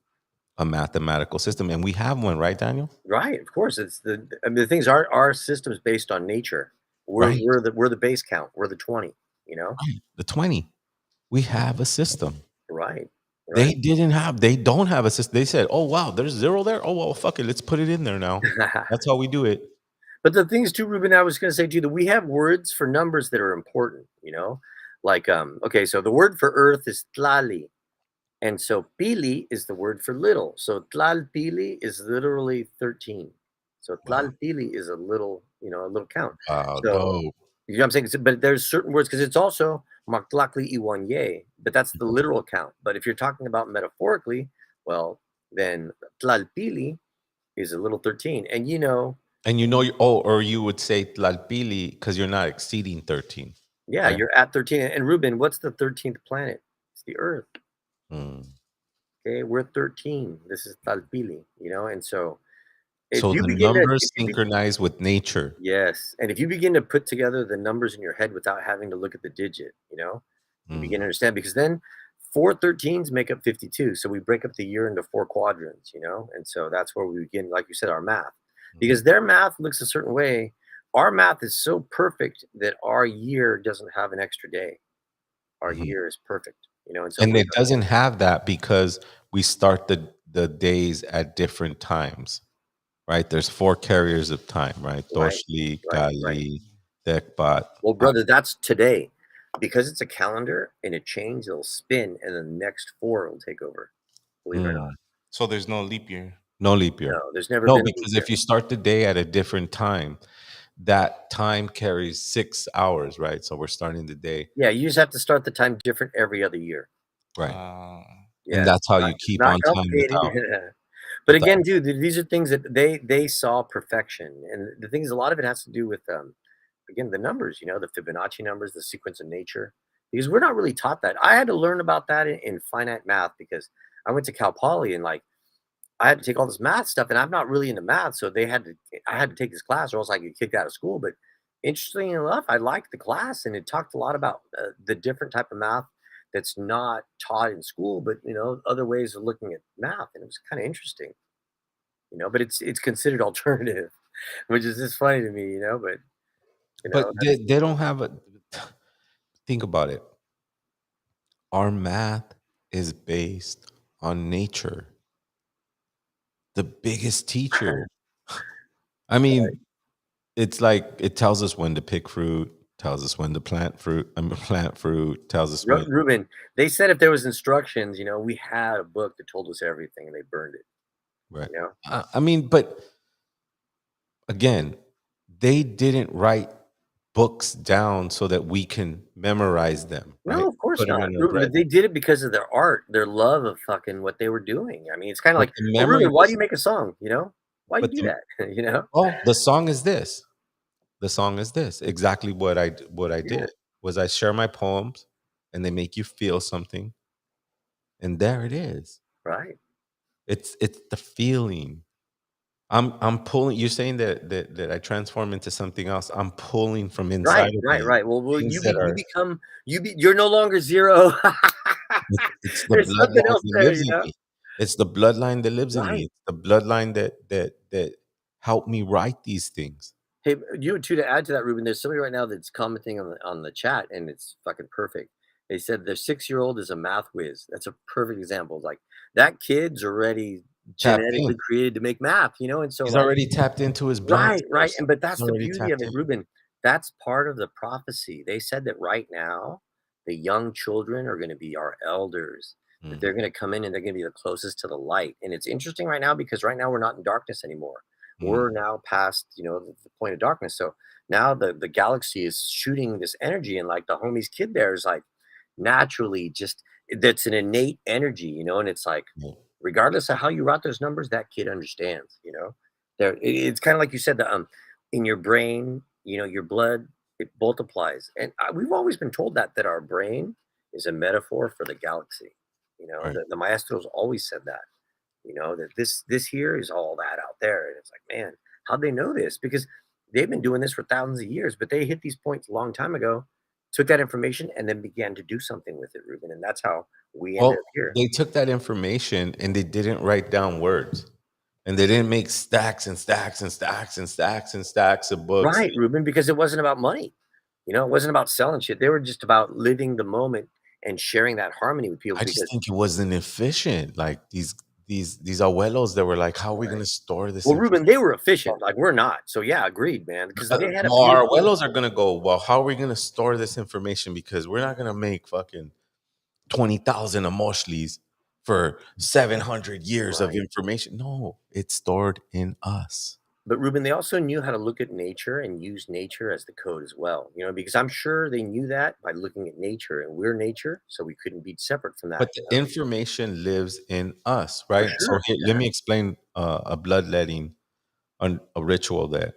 a mathematical system, and we have one, right, Daniel? Right. Of course, it's the things. Our system is based on nature. We're the base count. We're the 20. You know, right. The 20. We have a system. Right. They don't have a system. They said, oh, wow, there's zero there. Oh, well, fuck it. Let's put it in there now. That's how we do it. But the things too, Ruben, I was going to say too, that we have words for numbers that are important, you know, like, okay, so the word for earth is tlali. And so pili is the word for little. So tlalpili is literally 13. So tlalpili is a little count. Wow, so, dope. you know what I'm saying? But there's certain words, because it's also maklakli iwanye, but that's the literal count. But if you're talking about metaphorically, well, then tlalpili is a little 13. And you know, or you would say tlalpili because you're not exceeding 13. Yeah, right? You're at 13. And Ruben, what's the 13th planet? It's the Earth. Okay, we're 13. This is Tlalpili, you know, and so the numbers synchronize with nature. Yes, and if you begin to put together the numbers in your head without having to look at the digit, you know, you begin to understand, because then 4 13s make up 52. So we break up the year into 4 quadrants, you know, and so that's where we begin, like you said, our math. Because their math looks a certain way. Our math is so perfect that our year doesn't have an extra day. Our year is perfect, you know. And it doesn't have that because we start the days at different times, right? There's 4 carriers of time, right? Doshli, Gali, Dekbot. Well, brother, that's today. Because it's a calendar and it changes, it'll spin, and the next 4 will take over. Believe it or not. So there's no leap year. No leap year. No, there's never No, been a because leap if you start the day at a different time, that time carries 6 hours, right? So we're starting the day. Yeah, you just have to start the time different every other year. Right. Yeah, And that's how you keep not on time complicated. without. But again, dude, these are things that they saw perfection, and the thing is, a lot of it has to do with again, the numbers. You know, the Fibonacci numbers, the sequence of nature, because we're not really taught that. I had to learn about that in finite math because I went to Cal Poly and like I had to take all this math stuff, and I'm not really into math, so I had to take this class, or else I get kicked out of school. But interestingly enough, I liked the class, and it talked a lot about the different type of math that's not taught in school, but you know, other ways of looking at math, and it was kind of interesting, you know. But it's considered alternative, which is just funny to me, you know. But you know, But they don't have a. Think about it. Our math is based on nature. The biggest teacher. I mean, it's like it tells us when to pick fruit, tells us when to plant fruit. Plant fruit tells us when. Ruben, they said if there was instructions, you know, we had a book that told us everything, and they burned it. Right. You know? I mean, but again, they didn't write books down so that we can memorize them. Right? No, of course Put them not. in our brain. They did it because of their art, their love of fucking what they were doing. I mean, it's kind of But like, the well, memory Ruben, why was- do you make a song? You know, why do you do that? You know? Oh, the song is this. The song is this. Exactly what I did was I share my poems, and they make you feel something, and there it is. Right. It's the feeling. I'm pulling. You're saying that I transform into something else. I'm pulling from inside of me. Right. Well, things you that are- become you're no longer zero. It's the There's something bloodline else that there, lives you in know? me. It's the bloodline that lives in me. Right. It's the bloodline that helped me write these things. Hey, you too, to add to that, Ruben, there's somebody right now that's commenting on the chat, and it's fucking perfect. They said their 6-year-old is a math whiz. That's a perfect example. Like that kid's already Tapped genetically in. created to make math, you know, and so He's like, already tapped into his blood. right. And but that's He's the already beauty of tapped it, in. Ruben. That's part of the prophecy. They said that right now, the young children are going to be our elders. That they're going to come in and they're going to be the closest to the light. And it's interesting right now because right now we're not in darkness anymore. We're now past, you know, the point of darkness. So now the galaxy is shooting this energy, and like the homie's kid there is like naturally just that's an innate energy, you know, and it's like regardless of how you write those numbers, that kid understands, you know. It's kind of like you said, the in your brain, you know, your blood, it multiplies, and we've always been told that our brain is a metaphor for the galaxy. You know, Right. the maestros always said that. You know, that this here is all that out there, and it's like, man, how'd they know this? Because they've been doing this for thousands of years, but they hit these points a long time ago, took that information, and then began to do something with it, Ruben, and that's how we ended Well, up here. they took that information and they didn't write down words, and they didn't make stacks and stacks and stacks and stacks and stacks of books. Right, Ruben, because it wasn't about money. You know, it wasn't about selling shit. They were just about living the moment and sharing that harmony with people. I just Because think it wasn't efficient. Like these abuelos that were like, how are we going to store this? well, Ruben, they were efficient. Like we're not. So yeah, agreed, man. Because they had a Well, our beautiful- abuelos are going to go, well, how are we going to store this information? Because we're not going to make fucking 20,000 amoshlis for 700 years of Right. information. No, it's stored in us. But Ruben, they also knew how to look at nature and use nature as the code as well. You know, because I'm sure they knew that by looking at nature, and we're nature, so we couldn't be separate from that. But the information lives in us, right? sure, So here, let me explain a bloodletting, a ritual that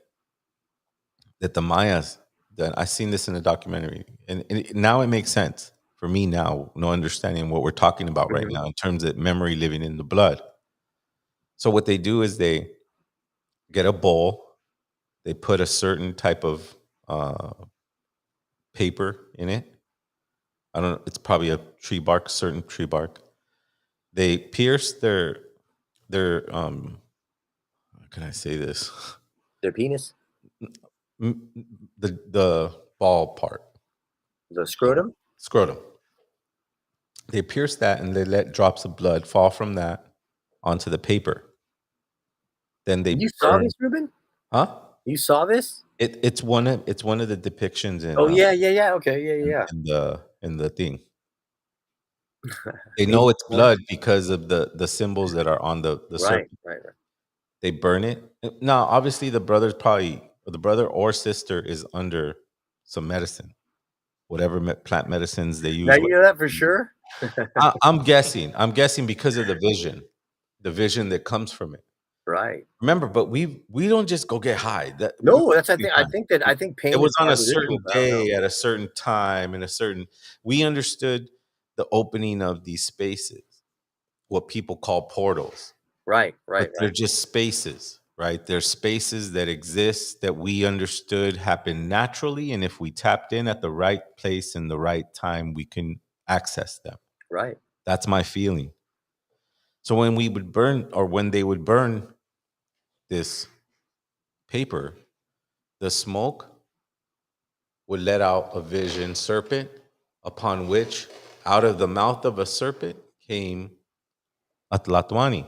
the Mayas. That I seen this in a documentary, and now it makes sense for me now. No understanding what we're talking about right now in terms of memory living in the blood. So what they do is they get a bowl, they put a certain type of paper in it. I don't know. It's probably a tree bark, certain tree bark. They pierce their how can I say this? Their penis, The ball part, the scrotum. scrotum. They pierce that and they let drops of blood fall from that onto the paper. Then they You saw burn. this, Ruben? Huh? You saw this? It's one of the depictions in Oh yeah. Okay, yeah. in the thing. They know it's blood because of the symbols that are on the Right, serpent. right. They burn it. Now, obviously, the brother or sister is under some medicine, whatever plant medicines they Now use. you know that for sure. I'm guessing. I'm guessing because of the vision that comes from it. Right. Remember, but we don't just go get high. No, that's I think It pain was is on part a of the ritual. certain But I don't know. day at a certain time and we understood the opening of these spaces, what people call portals. Right. But they're just spaces, right? They're spaces that exist that we understood happen naturally. And if we tapped in at the right place and the right time, we can access them. Right. That's my feeling. So when they would burn this paper, the smoke would let out a vision serpent, upon which out of the mouth of a serpent came Atlatwani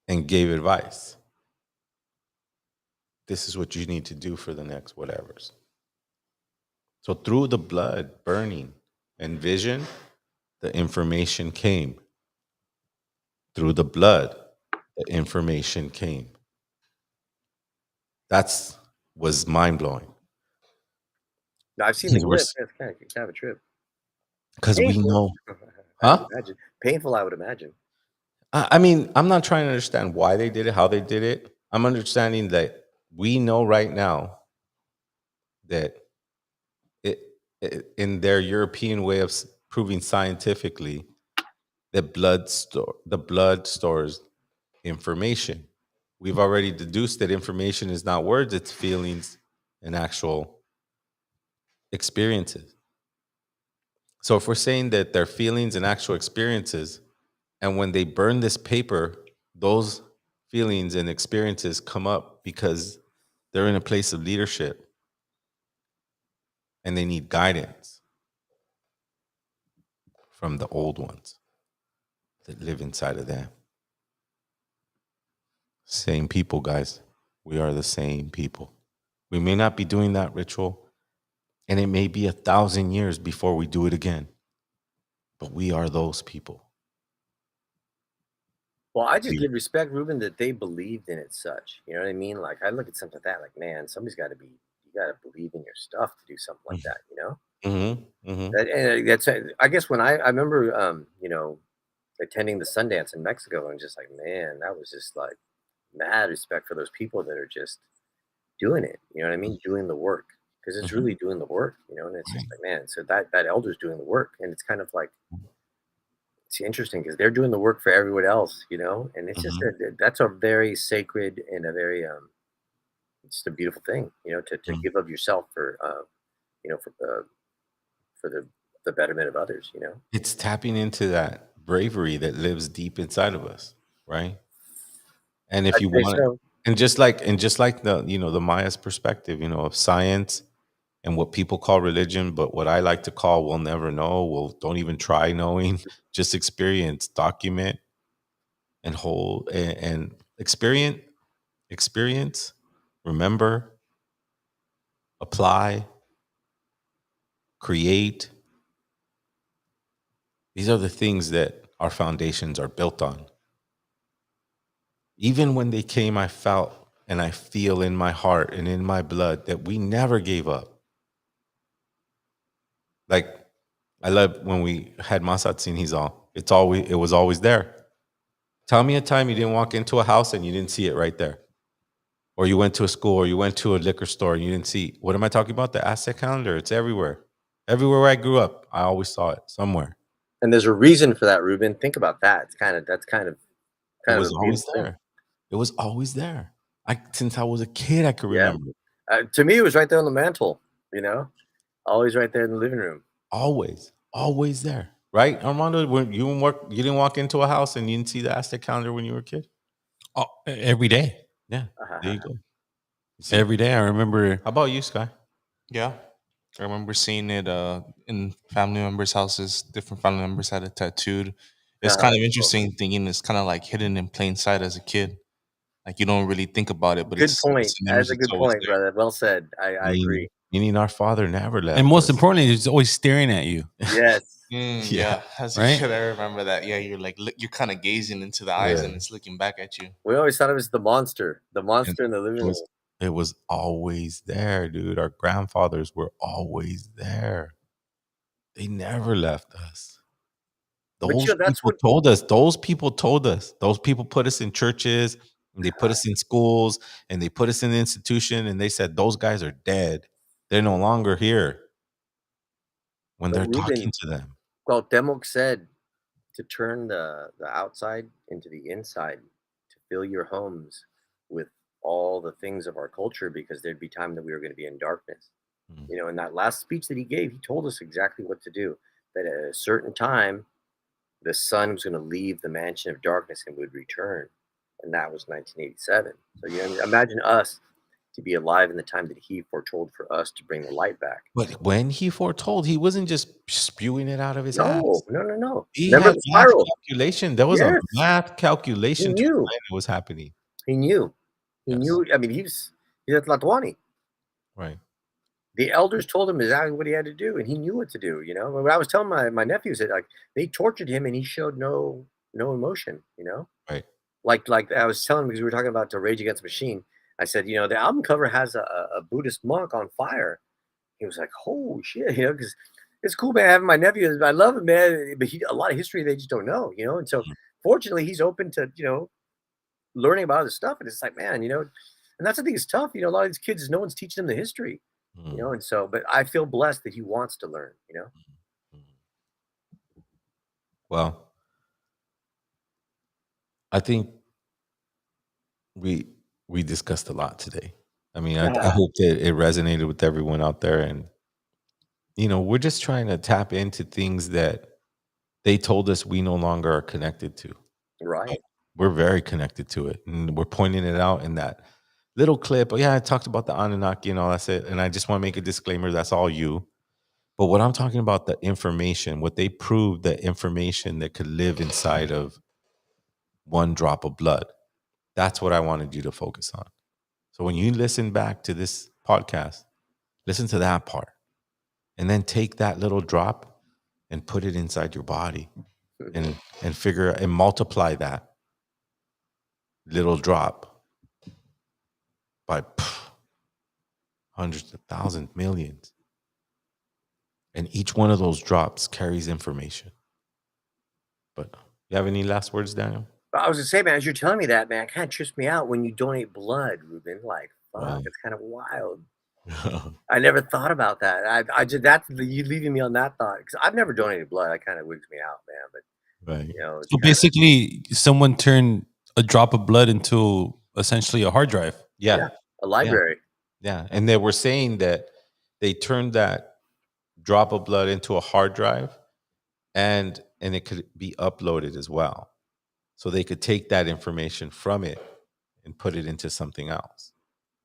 and gave advice. This is what you need to do for the next whatevers. So through the blood burning and vision, the information came. Through the blood, the information came. Was mind-blowing. No, I've seen the clip. It's kind of a trip. Because we know. I would imagine. Painful, I would imagine. I mean, I'm not trying to understand why they did it, how they did it. I'm understanding that we know right now that in their European way of proving scientifically that the blood stores information. We've already deduced that information is not words, it's feelings and actual experiences. So if we're saying that they're feelings and actual experiences, and when they burn this paper, those feelings and experiences come up because they're in a place of leadership and they need guidance from the old ones that live inside of them. Same people, guys. We are the same people. We may not be doing that ritual, and it may be 1,000 years before we do it again, but we are those people. Well, I just give respect, Ruben, that they believed in it such. You know what I mean? Like, I look at something like that, like, man, you got to believe in your stuff to do something like that, you know? And that's, I guess when I remember, attending the Sundance in Mexico, and just like, man, that was just like mad respect for those people that are just doing it. You know what I mean? Doing the work, because it's really doing the work, you know? And it's just like, man, so that elder's doing the work. And it's kind of like, it's interesting because they're doing the work for everyone else, you know, and it's just that's a very sacred and a very it's a beautiful thing, you know, to give of yourself for for the betterment of others, you know. It's tapping into that bravery that lives deep inside of us, right? And if you want it, and just like the the Maya's perspective, of science and what people call religion, but what I like to call we'll never know, don't even try knowing, just experience, document, and hold and experience, remember, apply, create. These are the things that our foundations are built on. Even when they came, I felt and I feel in my heart and in my blood that we never gave up. Like, I love when we had Masatzin, it was always there. Tell me a time you didn't walk into a house and you didn't see it right there. Or you went to a school or you went to a liquor store and you didn't see. What am I talking about? The Aztec calendar. It's everywhere. Everywhere where I grew up, I always saw it somewhere. And there's a reason for that, Ruben. Think about that. It was always there. It was always there. Since I was a kid, I could remember. To me, it was right there on the mantle, you know, always right there in the living room. Always there. Right, Armando? When you didn't walk into a house and you didn't see the Aztec calendar when you were a kid? Oh, every day. Yeah, there you go. Every day, I remember. How about you, Sky? Yeah, I remember seeing it in family members' houses. Different family members had it tattooed. It's kind of interesting thinking it's kind of like hidden in plain sight as a kid. Like you don't really think about it, but Good it's point. an That's image a good that's always point, there. brother. Well said. I agree. Meaning our Father never left And most us. importantly, he's always staring at you. Yes. Yeah, that's Right? right. I remember that. Yeah, you're like you're kind of gazing into the eyes, and it's looking back at you. We always thought it was the monster in the living room. It was always there, dude. Our grandfathers were always there. They never left us. Those people told us. Those people told us. Those people put us in churches, and they put us in schools, and they put us in the institution, and they said those guys are dead. They're no longer here. When they're talking to them. Cuauhtemoc said to turn the outside into the inside, to fill your homes with all the things of our culture, because there'd be time that we were going to be in darkness. You know, in that last speech that he gave, he told us exactly what to do. That at a certain time, the sun was going to leave the mansion of darkness and would return. And that was 1987. So, you know, imagine us to be alive in the time that he foretold for us to bring the light back. But when he foretold, he wasn't just spewing it out of his ass. No. He Remember had the spiral calculation. There was a math calculation he knew to what was happening. He knew. He knew. I mean, he's at Tlatuani. Right. The elders told him exactly what he had to do, and he knew what to do. You know, when I was telling my nephews that, like, they tortured him, and he showed no emotion. You know, right? Like I was telling him, because we were talking about the Rage Against the Machine. I said, you know, the album cover has a Buddhist monk on fire. He was like, "Holy shit!" You know, because it's cool, man. Having my nephew, I love him, man. But a lot of history they just don't know. You know, and so fortunately, he's open to learning about other stuff. And it's like, man, you know, and that's the thing. It's tough. You know, a lot of these kids, no one's teaching them the history. You know, and so, but I feel blessed that he wants to learn, you know? Well, I think we discussed a lot today. I mean, I hope that it resonated with everyone out there. And, you know, we're just trying to tap into things that they told us we no longer are connected to. Right. But we're very connected to it. And we're pointing it out in that little clip. Oh, yeah, I talked about the Anunnaki and all that's it. And I just want to make a disclaimer. That's all you. But what I'm talking about, the information, what they proved, the information that could live inside of one drop of blood. That's what I wanted you to focus on. So when you listen back to this podcast, listen to that part. And then take that little drop and put it inside your body and figure and multiply that little drop by hundreds of thousands, millions. And each one of those drops carries information. But you have any last words, Daniel? I was gonna say, man, as you're telling me that, man, it kind of trips me out when you donate blood, Ruben. Like, fuck, Right. It's kind of wild. I never thought about that. I just, that's you leaving me on that thought, because I've never donated blood. That kind of wigs me out, man. But right, you know, so basically, someone turned a drop of blood into essentially a hard drive. Yeah, a library. Yeah, and they were saying that they turned that drop of blood into a hard drive, and it could be uploaded as well. So they could take that information from it and put it into something else,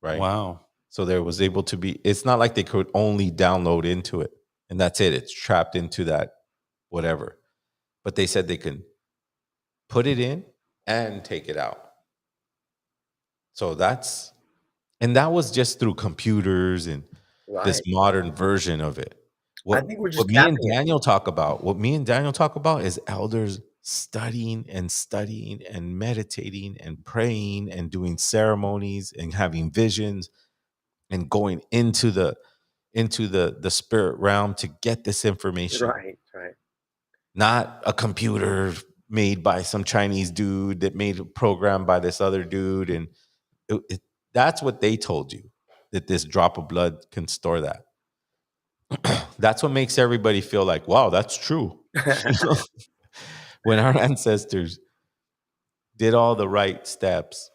right? Wow. So there was able to be, it's not like they could only download into it and that's it. It's trapped into that whatever. But they said they can put it in and take it out. So that was just through computers and this modern version of it. I think we're just what me and Daniel talk about is elders studying and meditating and praying and doing ceremonies and having visions and going into the spirit realm to get this information. Right. Not a computer made by some Chinese dude that made a program by this other dude. And that's what they told you, that this drop of blood can store that. That's what makes everybody feel like, wow, that's true. When our ancestors did all the right steps,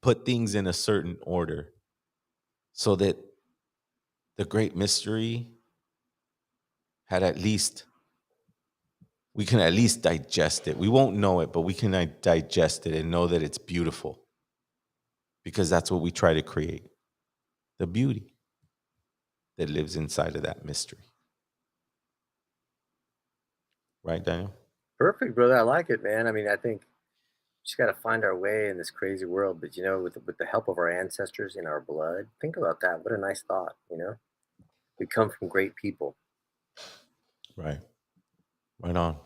put things in a certain order so that the great mystery we can at least digest it. We won't know it, but we can digest it and know that it's beautiful, because that's what we try to create, the beauty that lives inside of that mystery. Right, Daniel? Perfect, brother. I like it, man. I mean, I think Just got to find our way in this crazy world. But with the help of our ancestors in our blood, think about that. What a nice thought. We come from great people. Right. Right on.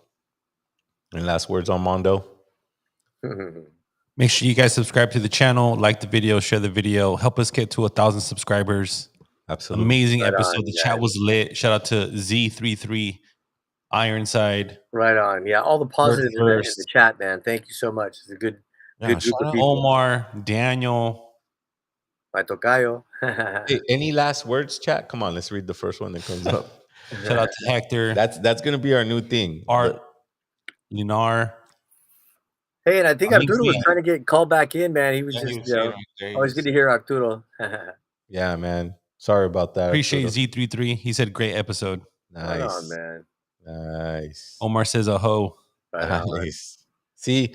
Any last words on Mondo? Make sure you guys subscribe to the channel, like the video, share the video, help us get to 1,000 subscribers. Absolutely. Amazing Right episode. on, The chat was lit. Shout out to Z33 Ironside. Right on. Yeah, all the positives in the chat, man. Thank you so much. It's a good group of people. Omar, Daniel. My tocayo. Hey, any last words, chat? Come on, let's read the first one that comes up. Shout out to Hector. That's gonna be our new thing. Art, Lunar. Hey, and I think Arturo was trying to get called back in, man. He was always good to hear Arturo. Yeah, man. Sorry about that. Appreciate Z33. He said great episode. Nice. Right on, man. Nice. Omar says a ho. Right nice. See,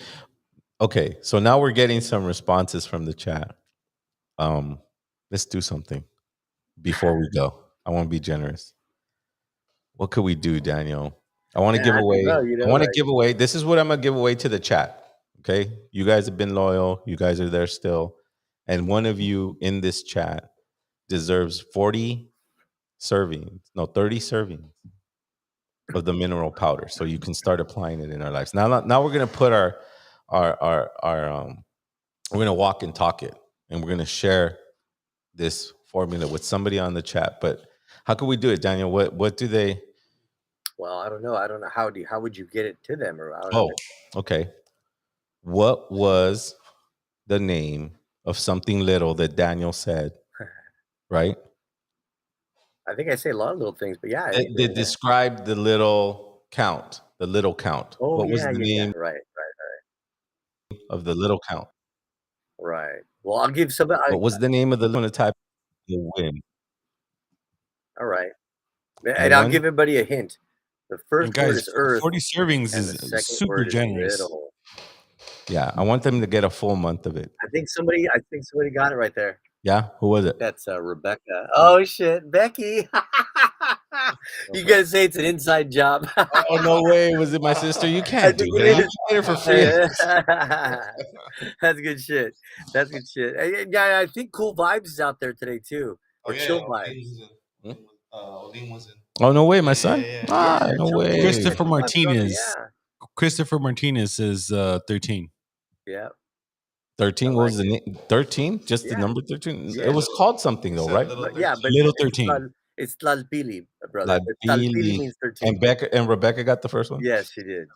okay, so now we're getting some responses from the chat. Let's do something before we go. I want to be generous. What could we do, Daniel? I want to give away. I want to give away. This is what I'm gonna give away to the chat. Okay, you guys have been loyal. You guys are there still, and one of you in this chat deserves 30 servings of the mineral powder, so you can start applying it in our lives. Now we're gonna put our we're gonna walk and talk it, and we're gonna share this formula with somebody on the chat. But how can we do it, Daniel? What do they? Well, I don't know. How would you get it to them? Okay. What was the name of something little that Daniel said? Right. I think I say a lot of little things, but yeah. They described the little count. The little count. Oh, what was the name? Right. Of the little count. Right. Well, I'll give somebody. What was the name of the little type? You win. All right. And I'll give everybody a hint. The first word is earth. 40 servings is super generous. Yeah, I want them to get a full month of it. I think somebody got it right there. Yeah, who was it? That's Rebecca. Oh shit, Becky. You gotta say it's an inside job. Oh no way! Was it my sister? You can't do it. You get her for free. That's good shit. That's good shit. Yeah, I think Cool Vibes is out there today too. Or Chill Vibes. Oh no way, my son. No way. Christopher Martinez. Yeah. Christopher Martinez is 13. Yeah. 13. What was the name? 13? Just the number 13? Yeah. It was called something though, right? Yeah, but little 13. It's Tlalpili, brother. Tlalpili means 13. And Rebecca got the first one? Yes, she did.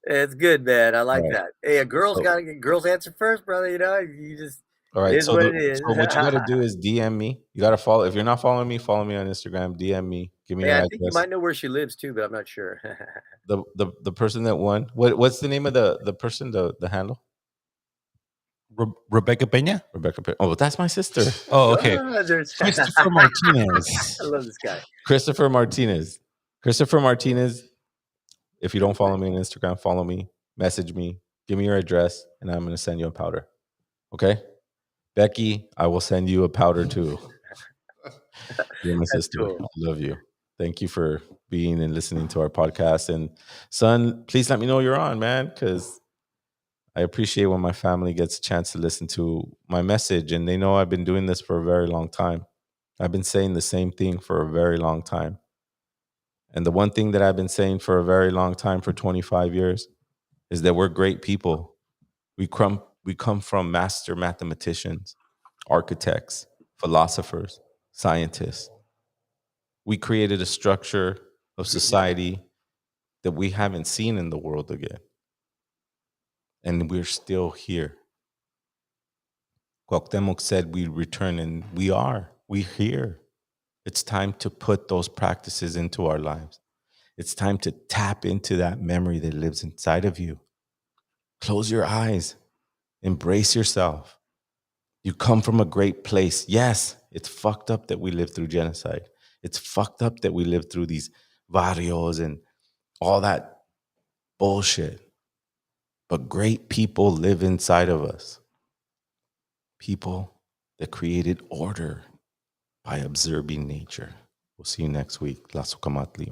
It's good, man. I like that. Hey, girls answer first, brother. You just all right. So what you gotta do is DM me. You gotta follow. If you're not following me on Instagram. DM me. Give me your address. I think you might know where she lives too, but I'm not sure. the person that won. What's the name of the person? The handle? Rebecca Peña. Rebecca Peña. Oh, that's my sister. Oh, okay. Christopher Martinez. I love this guy. Christopher Martinez. If you don't follow me on Instagram, follow me. Message me. Give me your address, and I'm gonna send you a powder. Okay. Becky, I will send you a powder too. You're my sister. Cool. I love you. Thank you for being and listening to our podcast. And son, please let me know you're on, man, because I appreciate when my family gets a chance to listen to my message. And they know I've been doing this for a very long time. I've been saying the same thing for a very long time. And the one thing that I've been saying for a very long time, for 25 years, is that we're great people. We come from master mathematicians, architects, philosophers, scientists. We created a structure of society that we haven't seen in the world again. And we're still here. Cuauhtémoc said we'd return, and we are. We're here. It's time to put those practices into our lives. It's time to tap into that memory that lives inside of you. Close your eyes. Embrace yourself. You come from a great place. Yes, it's fucked up that we lived through genocide. It's fucked up that we lived through these barrios and all that bullshit. But great people live inside of us. People that created order by observing nature. We'll see you next week. La Sucamatli.